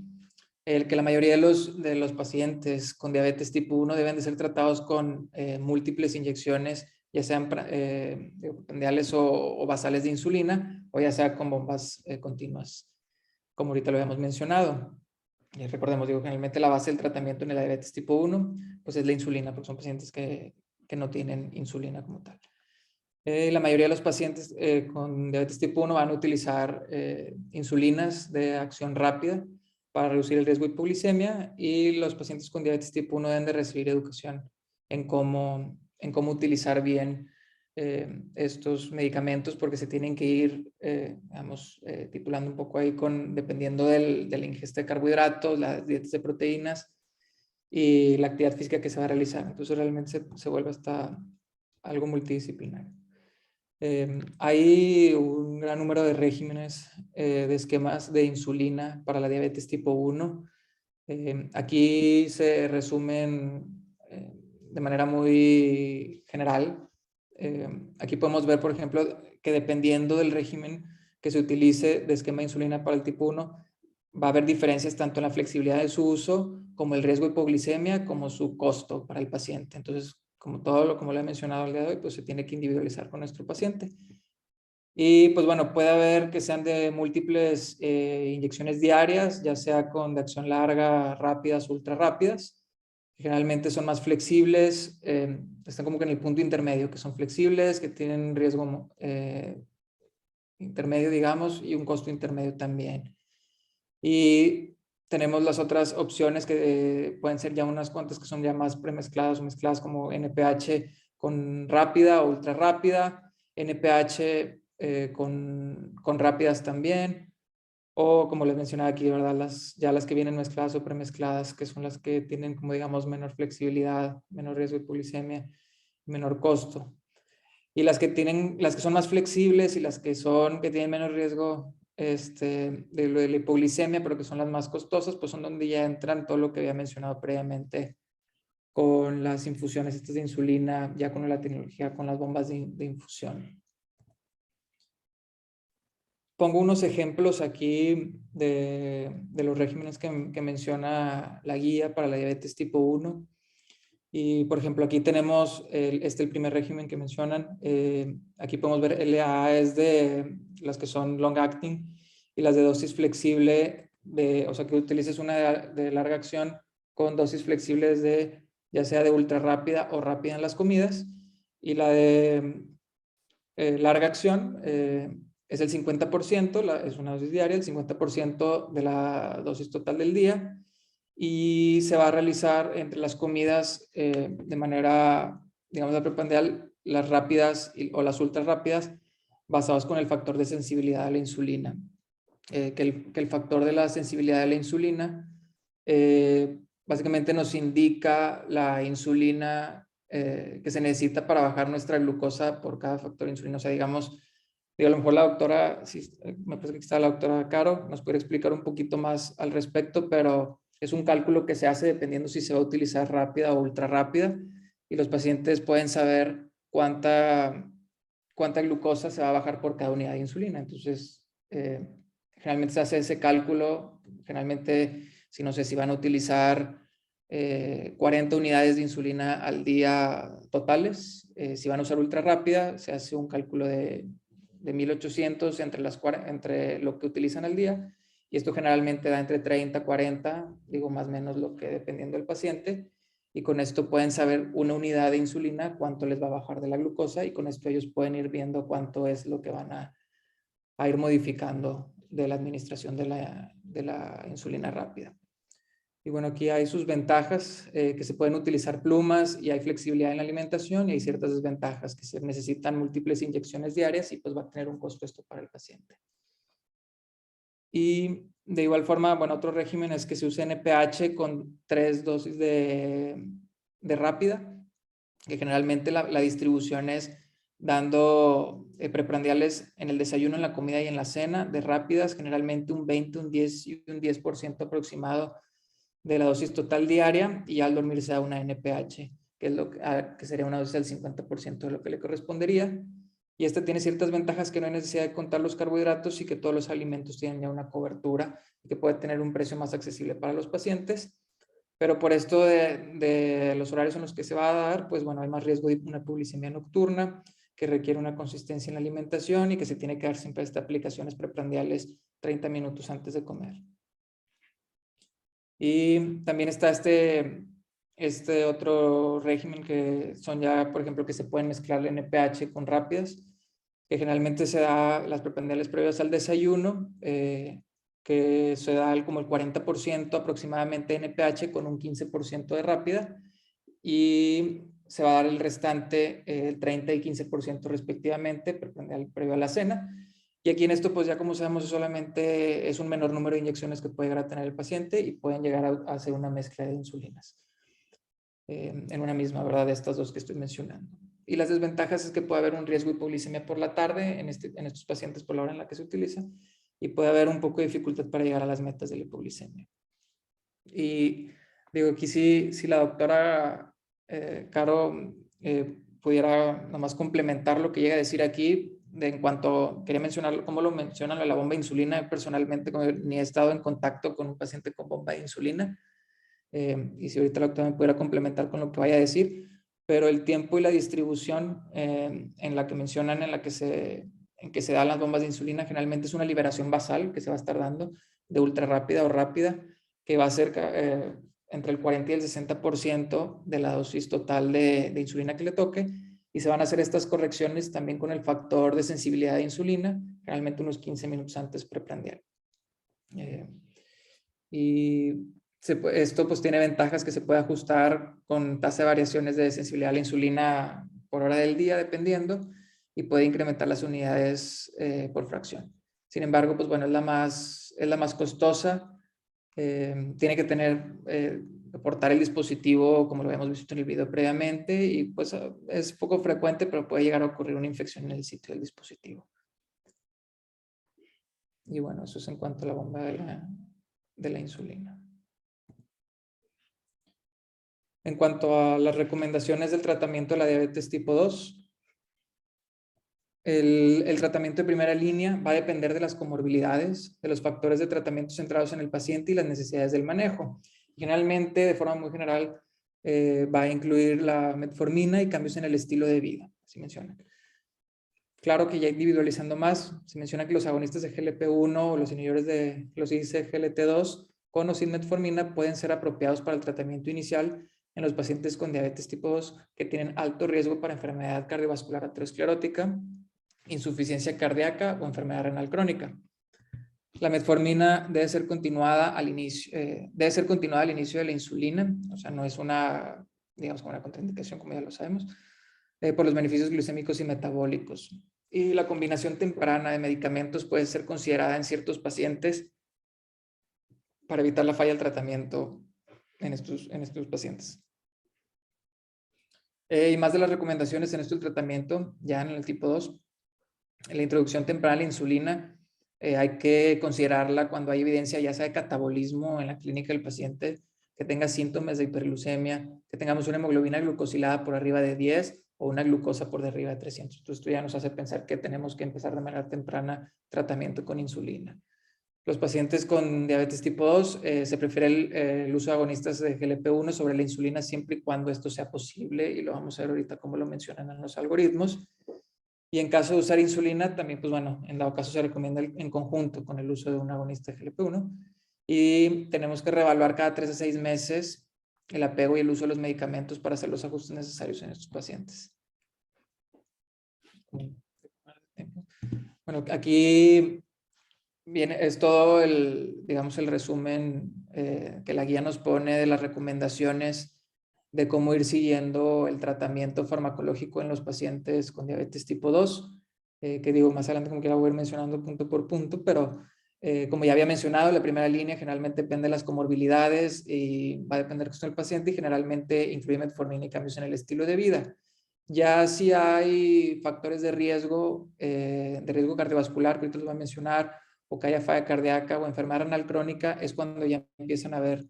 A: que la mayoría de los pacientes con diabetes tipo 1 deben de ser tratados con múltiples inyecciones, ya sean prandiales o basales de insulina, o ya sea con bombas continuas, como ahorita lo habíamos mencionado. Y recordemos, generalmente la base del tratamiento en la diabetes tipo 1 pues es la insulina, porque son pacientes que no tienen insulina como tal. La mayoría de los pacientes con diabetes tipo 1 van a utilizar insulinas de acción rápida para reducir el riesgo de hipoglicemia, y los pacientes con diabetes tipo 1 deben de recibir educación en cómo utilizar bien estos medicamentos, porque se tienen que ir, titulando un poco ahí dependiendo de la ingesta de carbohidratos, las dietas de proteínas y la actividad física que se va a realizar. Entonces realmente se vuelve hasta algo multidisciplinario. Hay un gran número de regímenes de esquemas de insulina para la diabetes tipo 1. Aquí se resumen de manera muy general. Aquí podemos ver, por ejemplo, que dependiendo del régimen que se utilice de esquema de insulina para el tipo 1, va a haber diferencias tanto en la flexibilidad de su uso, como el riesgo de hipoglicemia, como su costo para el paciente. Entonces, como como lo he mencionado el día de hoy, pues se tiene que individualizar con nuestro paciente. Y pues bueno, puede haber que sean de múltiples inyecciones diarias, ya sea con de acción larga, rápidas, ultra rápidas. Generalmente son más flexibles, están como que en el punto intermedio, que son flexibles, que tienen riesgo intermedio, digamos, y un costo intermedio también. Y tenemos las otras opciones que pueden ser ya unas cuantas que son ya más premezcladas o mezcladas, como NPH con rápida o ultra rápida, NPH con rápidas también, o como les mencionaba aquí, ¿verdad? Las que vienen mezcladas o premezcladas, que son las que tienen, como digamos, menor flexibilidad, menor riesgo de hipoglicemia, menor costo. Y las que son más flexibles y las que tienen menos riesgo de lo de la hipoglicemia, pero que son las más costosas, pues son donde ya entran todo lo que había mencionado previamente con las infusiones estas de insulina, ya con la tecnología, con las bombas de infusión. Pongo unos ejemplos aquí de los regímenes que menciona la guía para la diabetes tipo 1. Y, por ejemplo, aquí tenemos el primer régimen que mencionan. Aquí podemos ver LAA es de las que son long acting, y las de dosis flexible, o sea, que utilices una de larga acción con dosis flexibles ya sea de ultra rápida o rápida en las comidas. Y la de larga acción es el 50%, es una dosis diaria, el 50% de la dosis total del día, y se va a realizar entre las comidas de manera, digamos, preprandial, las rápidas o las ultra rápidas, basados con el factor de sensibilidad a la insulina. Que el factor de la sensibilidad a la insulina básicamente nos indica la insulina que se necesita para bajar nuestra glucosa por cada factor de insulina. O sea, digamos, a lo mejor la doctora, me parece que está la doctora Caro, nos puede explicar un poquito más al respecto, pero es un cálculo que se hace dependiendo si se va a utilizar rápida o ultra rápida, y los pacientes pueden saber cuánta glucosa se va a bajar por cada unidad de insulina. Entonces, generalmente se hace ese cálculo, generalmente, si no sé si van a utilizar 40 unidades de insulina al día totales, si van a usar ultra rápida, se hace un cálculo de 1800 entre lo que utilizan al día, y esto generalmente da entre 30 40, digo más o menos lo que dependiendo del paciente, y con esto pueden saber una unidad de insulina cuánto les va a bajar de la glucosa, y con esto ellos pueden ir viendo cuánto es lo que van a ir modificando de la administración de la insulina rápida. Y bueno, aquí hay sus ventajas, que se pueden utilizar plumas y hay flexibilidad en la alimentación, y hay ciertas desventajas, que se necesitan múltiples inyecciones diarias y pues va a tener un costo esto para el paciente. Y de igual forma, bueno, otro régimen es que se use NPH con 3 dosis de rápida, que generalmente la distribución es dando preprandiales en el desayuno, en la comida y en la cena, de rápidas, generalmente un 20, un 10 y un 10% aproximado de la dosis total diaria, y al dormir se da una NPH. que es que sería una dosis del 50% de lo que le correspondería. Y esta tiene ciertas ventajas, que no hay necesidad de contar los carbohidratos y que todos los alimentos tienen ya una cobertura y que puede tener un precio más accesible para los pacientes. Pero por esto de los horarios en los que se va a dar, pues bueno, hay más riesgo de una hipoglicemia nocturna, que requiere una consistencia en la alimentación y que se tiene que dar siempre estas aplicaciones preprandiales 30 minutos antes de comer. Y también está este otro régimen que son ya, por ejemplo, que se pueden mezclar el NPH con rápidas, que generalmente se da las preprandiales previas al desayuno, que se da como el 40% aproximadamente de NPH con un 15% de rápida, y se va a dar el restante, el 30 y 15% respectivamente, previo a la cena. Y aquí en esto, pues ya como sabemos, solamente es un menor número de inyecciones que puede llegar a tener el paciente y pueden llegar a hacer una mezcla de insulinas en una misma, ¿verdad? De estas dos que estoy mencionando. Y las desventajas es que puede haber un riesgo de hipoglicemia por la tarde en estos pacientes por la hora en la que se utiliza, y puede haber un poco de dificultad para llegar a las metas de la hipoglicemia. Y digo, aquí si la doctora Caro pudiera nomás complementar lo que llega a decir aquí, en cuanto, quería mencionar cómo lo mencionan la bomba de insulina. Personalmente ni he estado en contacto con un paciente con bomba de insulina, y si ahorita la doctora me pudiera complementar con lo que vaya a decir, pero el tiempo y la distribución en la que mencionan, en que se dan las bombas de insulina, generalmente es una liberación basal que se va a estar dando de ultra rápida o rápida, que va a ser entre el 40 y el 60% de la dosis total de insulina que le toque, y se van a hacer estas correcciones también con el factor de sensibilidad de insulina, generalmente unos 15 minutos antes preprandial. Y esto pues tiene ventajas, que se puede ajustar con tasa de variaciones de sensibilidad a la insulina por hora del día, dependiendo, y puede incrementar las unidades por fracción. Sin embargo, pues bueno, es la más costosa. Tiene que portar el dispositivo, como lo habíamos visto en el video previamente, y pues es poco frecuente, pero puede llegar a ocurrir una infección en el sitio del dispositivo. Y bueno, eso es en cuanto a la bomba de la insulina. En cuanto a las recomendaciones del tratamiento de la diabetes tipo 2, el tratamiento de primera línea va a depender de las comorbilidades, de los factores de tratamiento centrados en el paciente y las necesidades del manejo. Generalmente, de forma muy general, va a incluir la metformina y cambios en el estilo de vida, así menciona. Claro que ya individualizando más, se menciona que los agonistas de GLP-1 o los inhibidores de los GLT-2 con o sin metformina pueden ser apropiados para el tratamiento inicial en los pacientes con diabetes tipo 2 que tienen alto riesgo para enfermedad cardiovascular aterosclerótica, insuficiencia cardíaca o enfermedad renal crónica. La metformina debe ser continuada al inicio de la insulina, o sea, no es una, digamos, como una contraindicación, como ya lo sabemos, por los beneficios glucémicos y metabólicos. Y la combinación temprana de medicamentos puede ser considerada en ciertos pacientes para evitar la falla del tratamiento en estos pacientes. Y más de las recomendaciones en esto del tratamiento, ya en el tipo 2, en la introducción temprana de la insulina, hay que considerarla cuando hay evidencia ya sea de catabolismo en la clínica del paciente, que tenga síntomas de hiperglucemia, que tengamos una hemoglobina glucosilada por arriba de 10 o una glucosa por arriba de 300. Entonces esto ya nos hace pensar que tenemos que empezar de manera temprana tratamiento con insulina. Los pacientes con diabetes tipo 2 se prefiere el uso de agonistas de GLP-1 sobre la insulina siempre y cuando esto sea posible, y lo vamos a ver ahorita como lo mencionan en los algoritmos. Y en caso de usar insulina, también, pues bueno, en dado caso se recomienda en conjunto con el uso de un agonista de GLP-1. Y tenemos que reevaluar cada 3 a 6 meses el apego y el uso de los medicamentos para hacer los ajustes necesarios en estos pacientes. Bueno, aquí es todo digamos, el resumen que la guía nos pone de las recomendaciones de cómo ir siguiendo el tratamiento farmacológico en los pacientes con diabetes tipo 2, que digo, más adelante como quiera voy a ir mencionando punto por punto, pero como ya había mencionado, la primera línea generalmente depende de las comorbilidades y va a depender del paciente, y generalmente incluye metformina y cambios en el estilo de vida. Ya si hay factores de riesgo cardiovascular, que ahorita los voy a mencionar, o que haya falla cardíaca o enfermedad renal crónica, es cuando ya empiezan a ver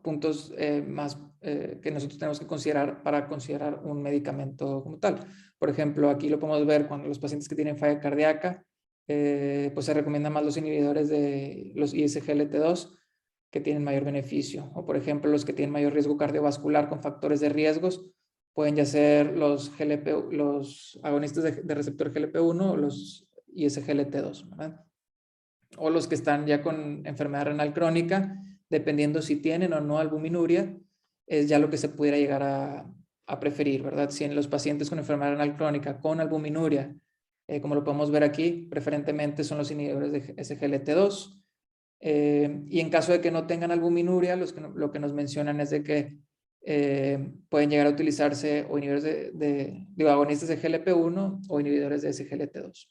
A: puntos más que nosotros tenemos que considerar para considerar un medicamento como tal. Por ejemplo, aquí lo podemos ver cuando los pacientes que tienen falla cardíaca, pues se recomiendan más los inhibidores de los ISGLT2 que tienen mayor beneficio. O por ejemplo, los que tienen mayor riesgo cardiovascular con factores de riesgos pueden ya ser los agonistas de receptor GLP-1 o los ISGLT2, ¿verdad? O los que están ya con enfermedad renal crónica, dependiendo si tienen o no albuminuria, es ya lo que se pudiera llegar a preferir, ¿verdad? Si en los pacientes con enfermedad renal crónica con albuminuria, como lo podemos ver aquí, preferentemente son los inhibidores de SGLT2. Y en caso de que no tengan albuminuria, lo que nos mencionan es de que pueden llegar a utilizarse o inhibidores de agonistas de GLP-1 o inhibidores de SGLT2.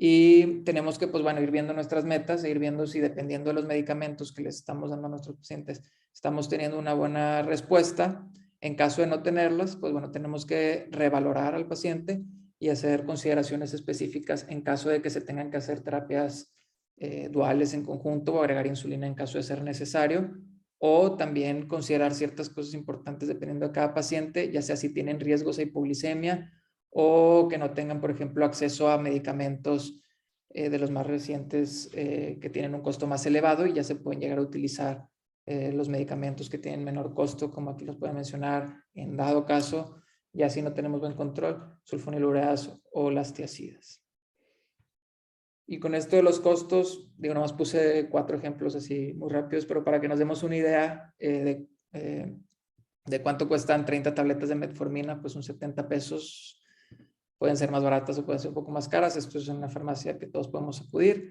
A: Y tenemos que, pues bueno, ir viendo nuestras metas e ir viendo si dependiendo de los medicamentos que les estamos dando a nuestros pacientes, estamos teniendo una buena respuesta. En caso de no tenerlas, pues bueno, tenemos que revalorar al paciente y hacer consideraciones específicas en caso de que se tengan que hacer terapias duales en conjunto o agregar insulina en caso de ser necesario, o también considerar ciertas cosas importantes dependiendo de cada paciente, ya sea si tienen riesgos de hipoglicemia o que no tengan, por ejemplo, acceso a medicamentos de los más recientes que tienen un costo más elevado y ya se pueden llegar a utilizar los medicamentos que tienen menor costo, como aquí los pueden mencionar, en dado caso, ya si no tenemos buen control, sulfonilureas o las tiazidas. Y con esto de los costos, digo, nomás puse 4 ejemplos así muy rápidos, pero para que nos demos una idea de cuánto cuestan 30 tabletas de metformina, pues son 70 pesos. Pueden ser más baratas o pueden ser un poco más caras. Esto es una farmacia que todos podemos acudir.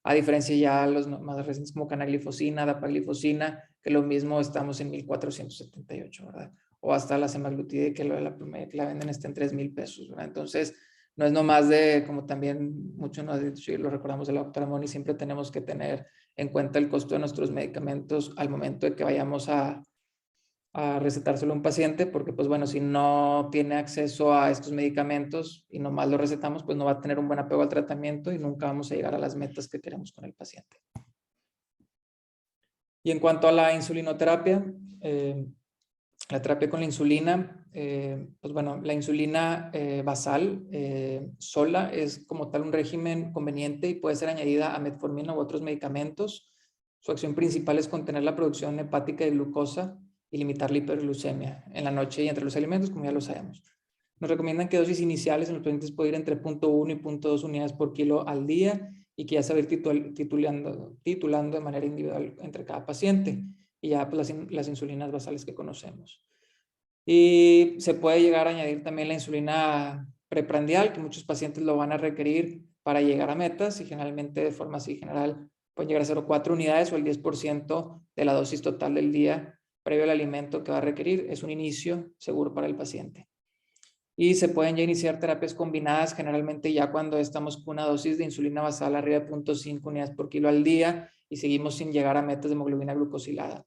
A: A diferencia ya los más recientes como canaglifosina, dapaglifosina, que lo mismo estamos en 1,478, ¿verdad? O hasta la semaglutide, que la venden está en 3,000 pesos, ¿verdad? Entonces, no es nomás de, como también mucho nos ha dicho y lo recordamos de la doctora Moni, siempre tenemos que tener en cuenta el costo de nuestros medicamentos al momento de que vayamos a recetárselo a un paciente, porque pues bueno, si no tiene acceso a estos medicamentos y nomás lo recetamos, pues no va a tener un buen apego al tratamiento y nunca vamos a llegar a las metas que queremos con el paciente. Y en cuanto a la insulinoterapia, la terapia con la insulina, pues bueno, la insulina basal sola es como tal un régimen conveniente y puede ser añadida a metformina u otros medicamentos. Su acción principal es contener la producción hepática de glucosa y limitar la hiperglucemia en la noche y entre los alimentos, como ya lo sabemos. Nos recomiendan que dosis iniciales en los pacientes pueden ir entre 0,1 y 0,2 unidades por kilo al día y que ya se va a ir titulando de manera individual entre cada paciente y ya pues, las insulinas basales que conocemos. Y se puede llegar a añadir también la insulina preprandial, que muchos pacientes lo van a requerir para llegar a metas y generalmente de forma así general pueden llegar a 0,4 unidades o el 10% de la dosis total del día previo al alimento que va a requerir. Es un inicio seguro para el paciente. Y se pueden ya iniciar terapias combinadas generalmente ya cuando estamos con una dosis de insulina basal arriba de 0,5 unidades por kilo al día y seguimos sin llegar a metas de hemoglobina glucosilada.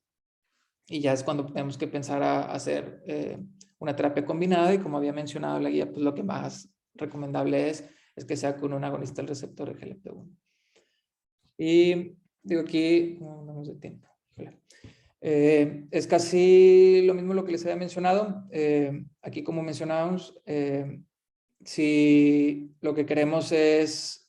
A: Y ya es cuando tenemos que pensar a hacer una terapia combinada y como había mencionado la guía, pues lo que más recomendable es que sea con un agonista del receptor GLP-1. Y digo aquí, no vamos de tiempo. Es casi lo mismo lo que les había mencionado. Aquí como mencionábamos, si lo que queremos es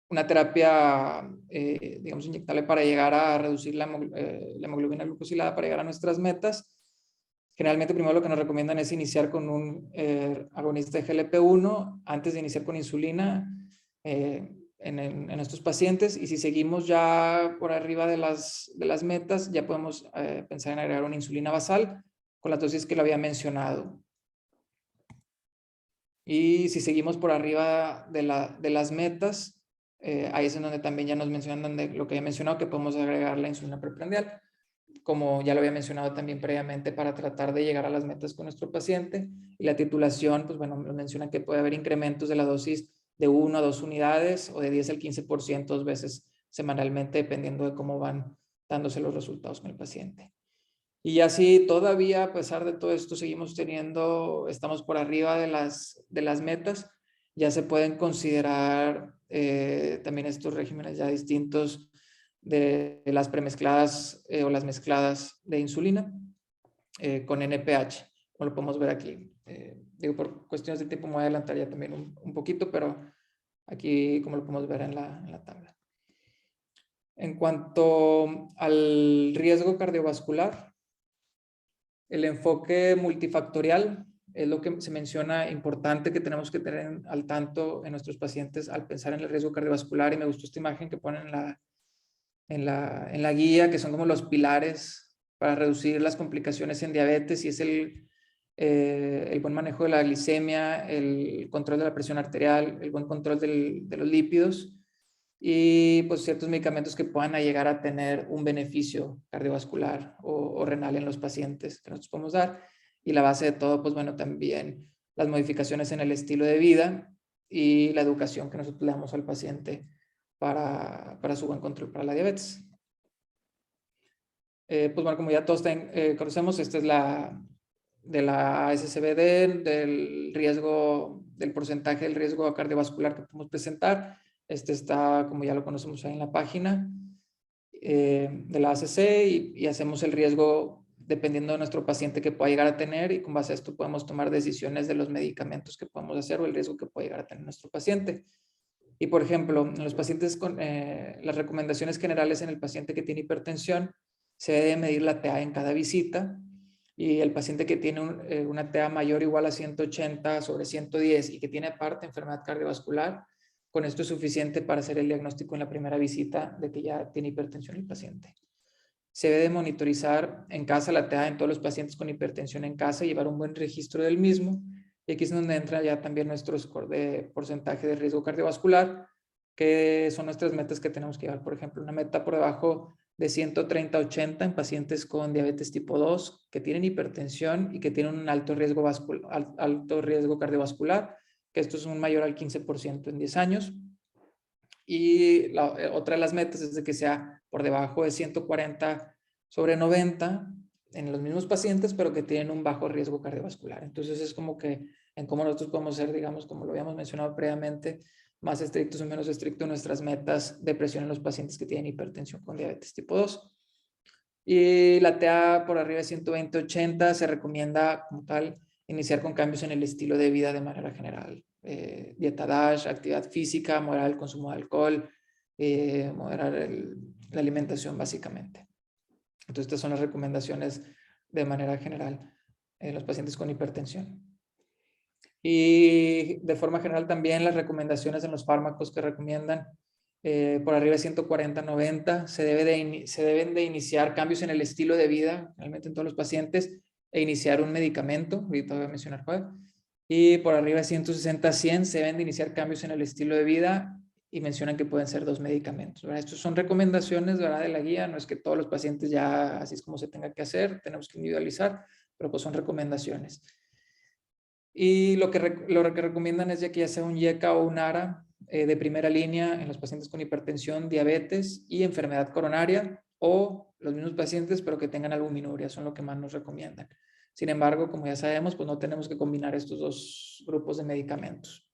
A: una terapia, digamos, inyectable para llegar a reducir la hemoglobina glucosilada, para llegar a nuestras metas. Generalmente primero lo que nos recomiendan es iniciar con un agonista de GLP-1 antes de iniciar con insulina en estos pacientes, y si seguimos ya por arriba de las metas, ya podemos pensar en agregar una insulina basal con las dosis que lo había mencionado. Y si seguimos por arriba de las metas, ahí es en donde también ya nos mencionan lo que había mencionado, que podemos agregar la insulina preprandial, como ya lo había mencionado también previamente, para tratar de llegar a las metas con nuestro paciente. Y la titulación, pues bueno, nos menciona que puede haber incrementos de la dosis de 1 a 2 unidades o de 10 al 15% 2 veces semanalmente, dependiendo de cómo van dándose los resultados con el paciente. Y así todavía, a pesar de todo esto, estamos por arriba de las metas, ya se pueden considerar también estos regímenes ya distintos de las premezcladas o las mezcladas de insulina con NPH, como lo podemos ver aquí. Digo, por cuestiones de tiempo me voy a adelantar ya también un poquito, pero aquí como lo podemos ver en la tabla. En cuanto al riesgo cardiovascular, el enfoque multifactorial es lo que se menciona importante que tenemos que tener al tanto en nuestros pacientes al pensar en el riesgo cardiovascular, y me gustó esta imagen que ponen en la guía, que son como los pilares para reducir las complicaciones en diabetes, y es el buen manejo de la glicemia, el control de la presión arterial, el buen control de los lípidos y pues ciertos medicamentos que puedan llegar a tener un beneficio cardiovascular o renal en los pacientes que nosotros podemos dar. Y la base de todo, pues bueno, también las modificaciones en el estilo de vida y la educación que nosotros le damos al paciente para su buen control para la diabetes. Pues bueno, como ya todos conocemos, esta es de la ASCVD, del riesgo, del porcentaje del riesgo cardiovascular que podemos presentar. Este está, como ya lo conocemos ahí en la página de la ACC, y hacemos el riesgo dependiendo de nuestro paciente que pueda llegar a tener, y con base a esto podemos tomar decisiones de los medicamentos que podemos hacer o el riesgo que puede llegar a tener nuestro paciente. Y por ejemplo, en los pacientes con las recomendaciones generales en el paciente que tiene hipertensión, se debe medir la TA en cada visita, y el paciente que tiene una TA mayor o igual a 180/110 y que tiene aparte enfermedad cardiovascular, con esto es suficiente para hacer el diagnóstico en la primera visita de que ya tiene hipertensión el paciente. Se debe de monitorizar en casa la TA en todos los pacientes con hipertensión en casa y llevar un buen registro del mismo. Y aquí es donde entra ya también nuestro score de porcentaje de riesgo cardiovascular, que son nuestras metas que tenemos que llevar. Por ejemplo, una meta por debajo de 130/80 en pacientes con diabetes tipo 2 que tienen hipertensión y que tienen un alto riesgo cardiovascular, que esto es un mayor al 15% en 10 años. Y otra de las metas es de que sea por debajo de 140/90 en los mismos pacientes, pero que tienen un bajo riesgo cardiovascular. Entonces es como que en cómo nosotros podemos ser, digamos, como lo habíamos mencionado previamente, más estrictos o menos estrictos en nuestras metas de presión en los pacientes que tienen hipertensión con diabetes tipo 2. Y la TA por arriba de 120/80 se recomienda como tal iniciar con cambios en el estilo de vida de manera general. Dieta DASH, actividad física, moderar el consumo de alcohol, moderar la alimentación básicamente. Entonces estas son las recomendaciones de manera general en los pacientes con hipertensión. Y de forma general también las recomendaciones en los fármacos que recomiendan por arriba de 140/90 se deben de iniciar cambios en el estilo de vida, realmente en todos los pacientes, e iniciar un medicamento, ahorita voy a mencionar cuál. Y por arriba de 160/100 se deben de iniciar cambios en el estilo de vida, y mencionan que pueden ser 2 medicamentos, ¿verdad? Estos son recomendaciones, ¿verdad?, de la guía, no es que todos los pacientes ya así es como se tenga que hacer, tenemos que individualizar, pero pues son recomendaciones. Y lo que recomiendan es ya que ya sea un IECA o un ARA de primera línea en los pacientes con hipertensión, diabetes y enfermedad coronaria, o los mismos pacientes pero que tengan albuminuria, son lo que más nos recomiendan. Sin embargo, como ya sabemos, pues no tenemos que combinar estos dos grupos de medicamentos.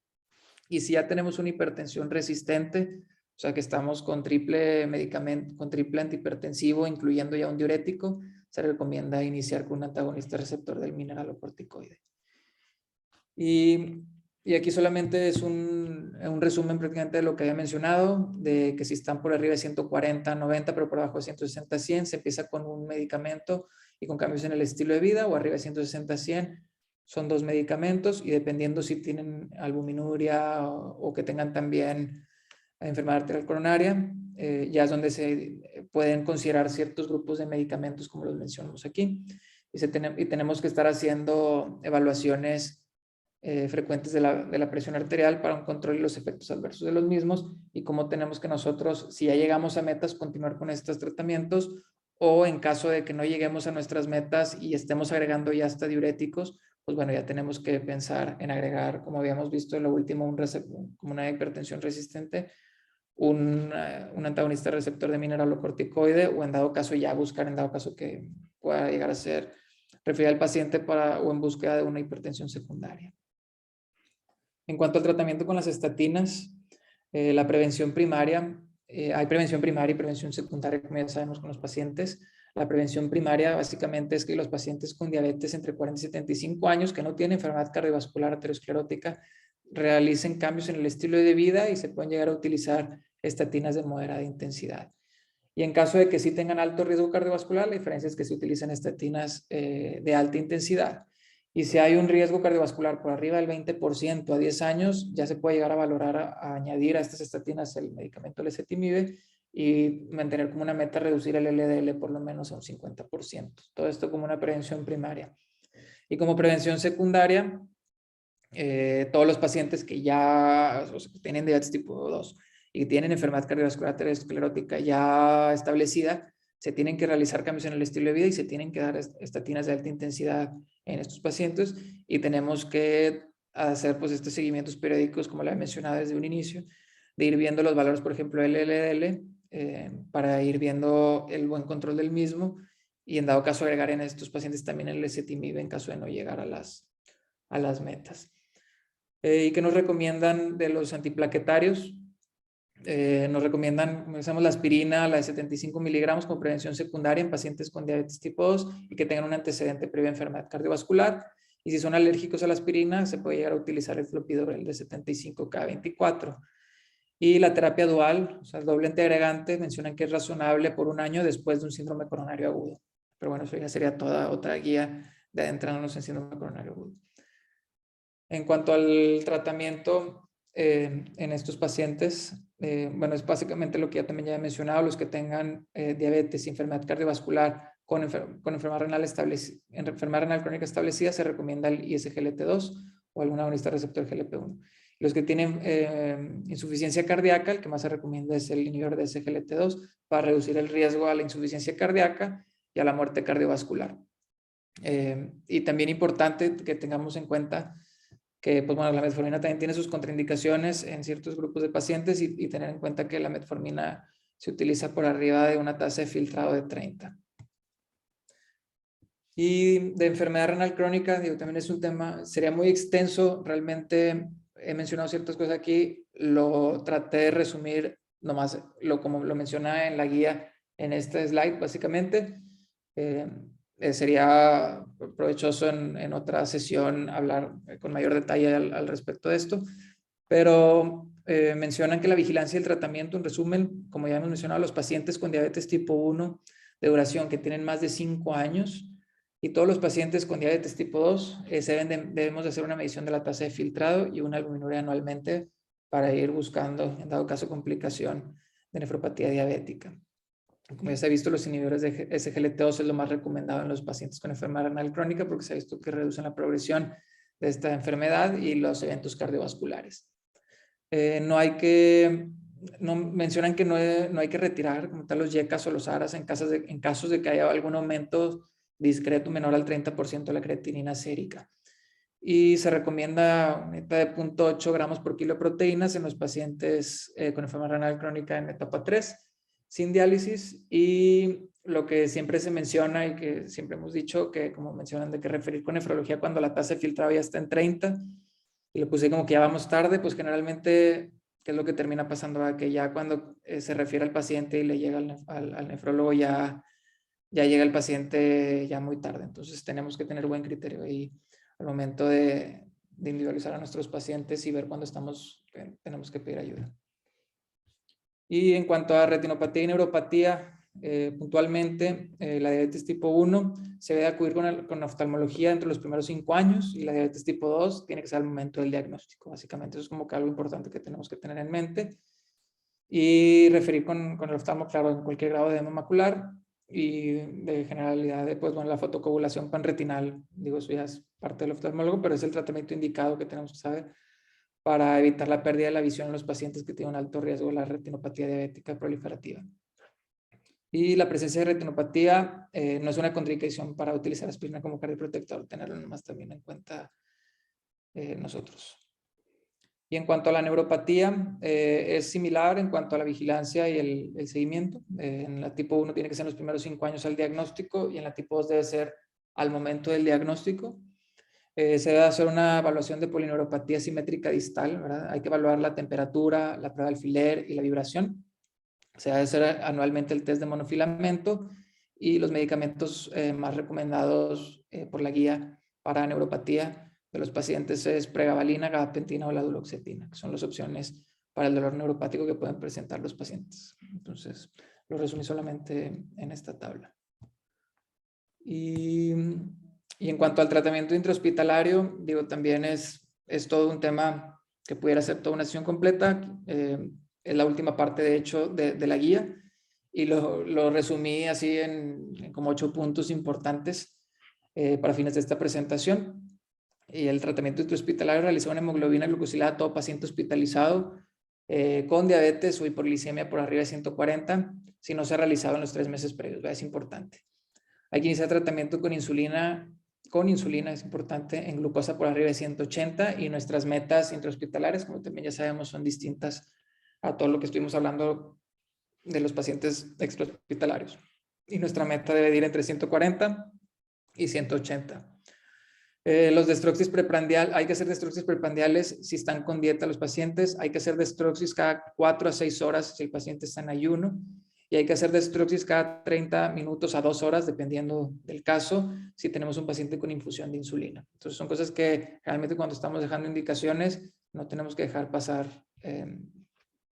A: Y si ya tenemos una hipertensión resistente, o sea que estamos con triple medicamento, con triple antihipertensivo, incluyendo ya un diurético, se recomienda iniciar con un antagonista receptor del mineralocorticoide. Y aquí solamente es un resumen prácticamente de lo que había mencionado, de que si están por arriba de 140/90, pero por abajo de 160/100, se empieza con un medicamento y con cambios en el estilo de vida, o arriba de 160/100 son 2 medicamentos, y dependiendo si tienen albuminuria o que tengan también enfermedad arterial coronaria, ya es donde se pueden considerar ciertos grupos de medicamentos como los mencionamos aquí. Y tenemos que estar haciendo evaluaciones frecuentes de la presión arterial para un control y los efectos adversos de los mismos, y cómo tenemos que nosotros, si ya llegamos a metas, continuar con estos tratamientos, o en caso de que no lleguemos a nuestras metas y estemos agregando ya hasta diuréticos, pues bueno, ya tenemos que pensar en agregar, como habíamos visto en lo último, como una hipertensión resistente, un antagonista receptor de mineralocorticoide, o en dado caso ya buscar, en dado caso que pueda llegar a ser, referir al paciente o en búsqueda de una hipertensión secundaria. En cuanto al tratamiento con las estatinas, la prevención primaria hay prevención primaria y prevención secundaria, como ya sabemos, con los pacientes. La prevención primaria básicamente es que los pacientes con diabetes entre 40 y 75 años que no tienen enfermedad cardiovascular aterosclerótica realicen cambios en el estilo de vida y se pueden llegar a utilizar estatinas de moderada intensidad. Y en caso de que sí tengan alto riesgo cardiovascular, la diferencia es que se utilizan estatinas de alta intensidad. Y si hay un riesgo cardiovascular por arriba del 20% a 10 años, ya se puede llegar a valorar a añadir a estas estatinas el medicamento ezetimibe y mantener como una meta reducir el LDL por lo menos a un 50%. Todo esto como una prevención primaria. Y como prevención secundaria, todos los pacientes que ya tienen diabetes tipo 2 y tienen enfermedad cardiovascular aterosclerótica ya establecida, se tienen que realizar cambios en el estilo de vida y se tienen que dar estatinas de alta intensidad en estos pacientes y tenemos que hacer pues estos seguimientos periódicos, como lo he mencionado desde un inicio, de ir viendo los valores, por ejemplo, el LDL, para ir viendo el buen control del mismo y en dado caso agregar en estos pacientes también el ezetimibe en caso de no llegar a las metas. ¿Y qué nos recomiendan de los antiplaquetarios? Nos recomiendan, como decíamos, la aspirina, la de 75 miligramos como prevención secundaria en pacientes con diabetes tipo 2 y que tengan un antecedente previo a enfermedad cardiovascular. Y si son alérgicos a la aspirina, se puede llegar a utilizar el clopidogrel de 75K24. Y la terapia dual, o sea, el doble antiagregante, mencionan que es razonable por un año después de un síndrome coronario agudo. Pero bueno, eso ya sería toda otra guía de adentrarnos en síndrome coronario agudo. En cuanto al tratamiento en estos pacientes, bueno, es básicamente lo que ya también ya he mencionado, los que tengan diabetes, enfermedad cardiovascular con enfermedad renal crónica establecida, se recomienda el ISGLT2 o algún agonista receptor GLP-1. Los que tienen insuficiencia cardíaca, el que más se recomienda es el inhibidor de SGLT2 para reducir el riesgo a la insuficiencia cardíaca y a la muerte cardiovascular. Y también importante que tengamos en cuenta que pues bueno, la metformina también tiene sus contraindicaciones en ciertos grupos de pacientes y tener en cuenta que la metformina se utiliza por arriba de una tasa de filtrado de 30. Y de enfermedad renal crónica, digo, también es un tema, sería muy extenso, realmente he mencionado ciertas cosas aquí, lo traté de resumir nomás como lo menciona en la guía en este slide básicamente. Sería provechoso en otra sesión hablar con mayor detalle al respecto de esto, pero mencionan que la vigilancia y el tratamiento, en resumen, como ya hemos mencionado, los pacientes con diabetes tipo 1 de duración que tienen más de 5 años y todos los pacientes con diabetes tipo 2 debemos de hacer una medición de la tasa de filtrado y una albuminuria anualmente para ir buscando, en dado caso, complicación de nefropatía diabética. Como ya se ha visto, los inhibidores de SGLT2 es lo más recomendado en los pacientes con enfermedad renal crónica porque se ha visto que reducen la progresión de esta enfermedad y los eventos cardiovasculares. Mencionan que no hay que retirar como tal los YECAS o los ARAS en casos de que haya algún aumento discreto menor al 30% de la creatinina sérica. Y se recomienda una meta de 0.8 gramos por kilo de proteínas en los pacientes con enfermedad renal crónica en etapa 3 sin diálisis, y lo que siempre se menciona y que siempre hemos dicho, que como mencionan de que referir con nefrología cuando la tasa de filtrado ya está en 30, y lo puse como que ya vamos tarde, pues generalmente, ¿qué es lo que termina pasando? Que ya cuando se refiere al paciente y le llega al nefrólogo, ya llega el paciente ya muy tarde. Entonces tenemos que tener buen criterio ahí al momento de individualizar a nuestros pacientes y ver cuándo tenemos que pedir ayuda. Y en cuanto a retinopatía y neuropatía, puntualmente, la diabetes tipo 1 se debe acudir con oftalmología entre los primeros 5 años y la diabetes tipo 2 tiene que ser al momento del diagnóstico. Básicamente eso es como que algo importante que tenemos que tener en mente. Y referir con el oftalmo, claro, en cualquier grado de edema macular y de generalidad de pues, bueno, la fotocoagulación panretinal. Digo, eso ya es parte del oftalmólogo, pero es el tratamiento indicado que tenemos que saber para evitar la pérdida de la visión en los pacientes que tienen un alto riesgo de la retinopatía diabética proliferativa. Y la presencia de retinopatía no es una contraindicación para utilizar aspirina como cardioprotector, tenerlo nomás también en cuenta nosotros. Y en cuanto a la neuropatía, es similar en cuanto a la vigilancia y el seguimiento. En la tipo 1 tiene que ser en los primeros 5 años al diagnóstico y en la tipo 2 debe ser al momento del diagnóstico. Se debe hacer una evaluación de polineuropatía simétrica distal, ¿verdad? Hay que evaluar la temperatura, la prueba de alfiler y la vibración. Se debe hacer anualmente el test de monofilamento y los medicamentos más recomendados por la guía para neuropatía de los pacientes es pregabalina, gabapentina o la duloxetina, que son las opciones para el dolor neuropático que pueden presentar los pacientes. Entonces, lo resumí solamente en esta tabla. Y en cuanto al tratamiento intrahospitalario, digo, también es todo un tema que pudiera ser toda una sesión completa. Es la última parte, de hecho, de la guía y lo resumí así en como 8 puntos importantes para fines de esta presentación. Y el tratamiento intrahospitalario realizó una hemoglobina glucosilada a todo paciente hospitalizado con diabetes o hipoglicemia por arriba de 140 si no se ha realizado en los 3 meses previos. Es importante. Hay que iniciar tratamiento con insulina, es importante, en glucosa por arriba de 180 y nuestras metas intrahospitalarias, como también ya sabemos, son distintas a todo lo que estuvimos hablando de los pacientes extrahospitalarios. Y nuestra meta debe ir entre 140 y 180. Los destroxis preprandial, hay que hacer destroxis preprandiales si están con dieta los pacientes, hay que hacer destroxis cada 4 a 6 horas si el paciente está en ayuno y hay que hacer destroxis cada 30 minutos a 2 horas dependiendo del caso si tenemos un paciente con infusión de insulina. Entonces son cosas que realmente cuando estamos dejando indicaciones no tenemos que dejar pasar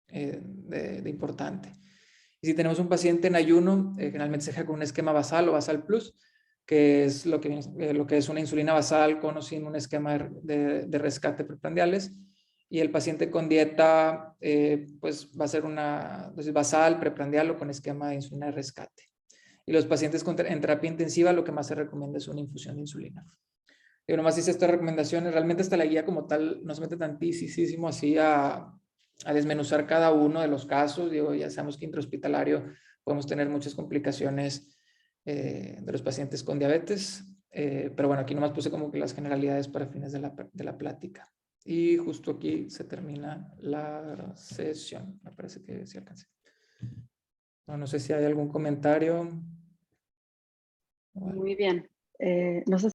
A: de importante. Y si tenemos un paciente en ayuno, generalmente se deja con un esquema basal o basal plus, que es lo que es una insulina basal con o sin un esquema de rescate preprandiales. Y el paciente con dieta, pues va a ser una dosis basal, preprandial o con esquema de insulina de rescate. Y los pacientes en terapia intensiva, lo que más se recomienda es una infusión de insulina. Yo nomás hice estas recomendaciones, realmente hasta la guía como tal nos mete tantísimo así a desmenuzar cada uno de los casos. Digo, ya sabemos que intrahospitalario podemos tener muchas complicaciones de los pacientes con diabetes, pero bueno, aquí nomás puse como que las generalidades para fines de la plática. Y justo aquí se termina la sesión. Me parece que sí alcancé. No sé si hay algún comentario.
B: Muy bien. No sé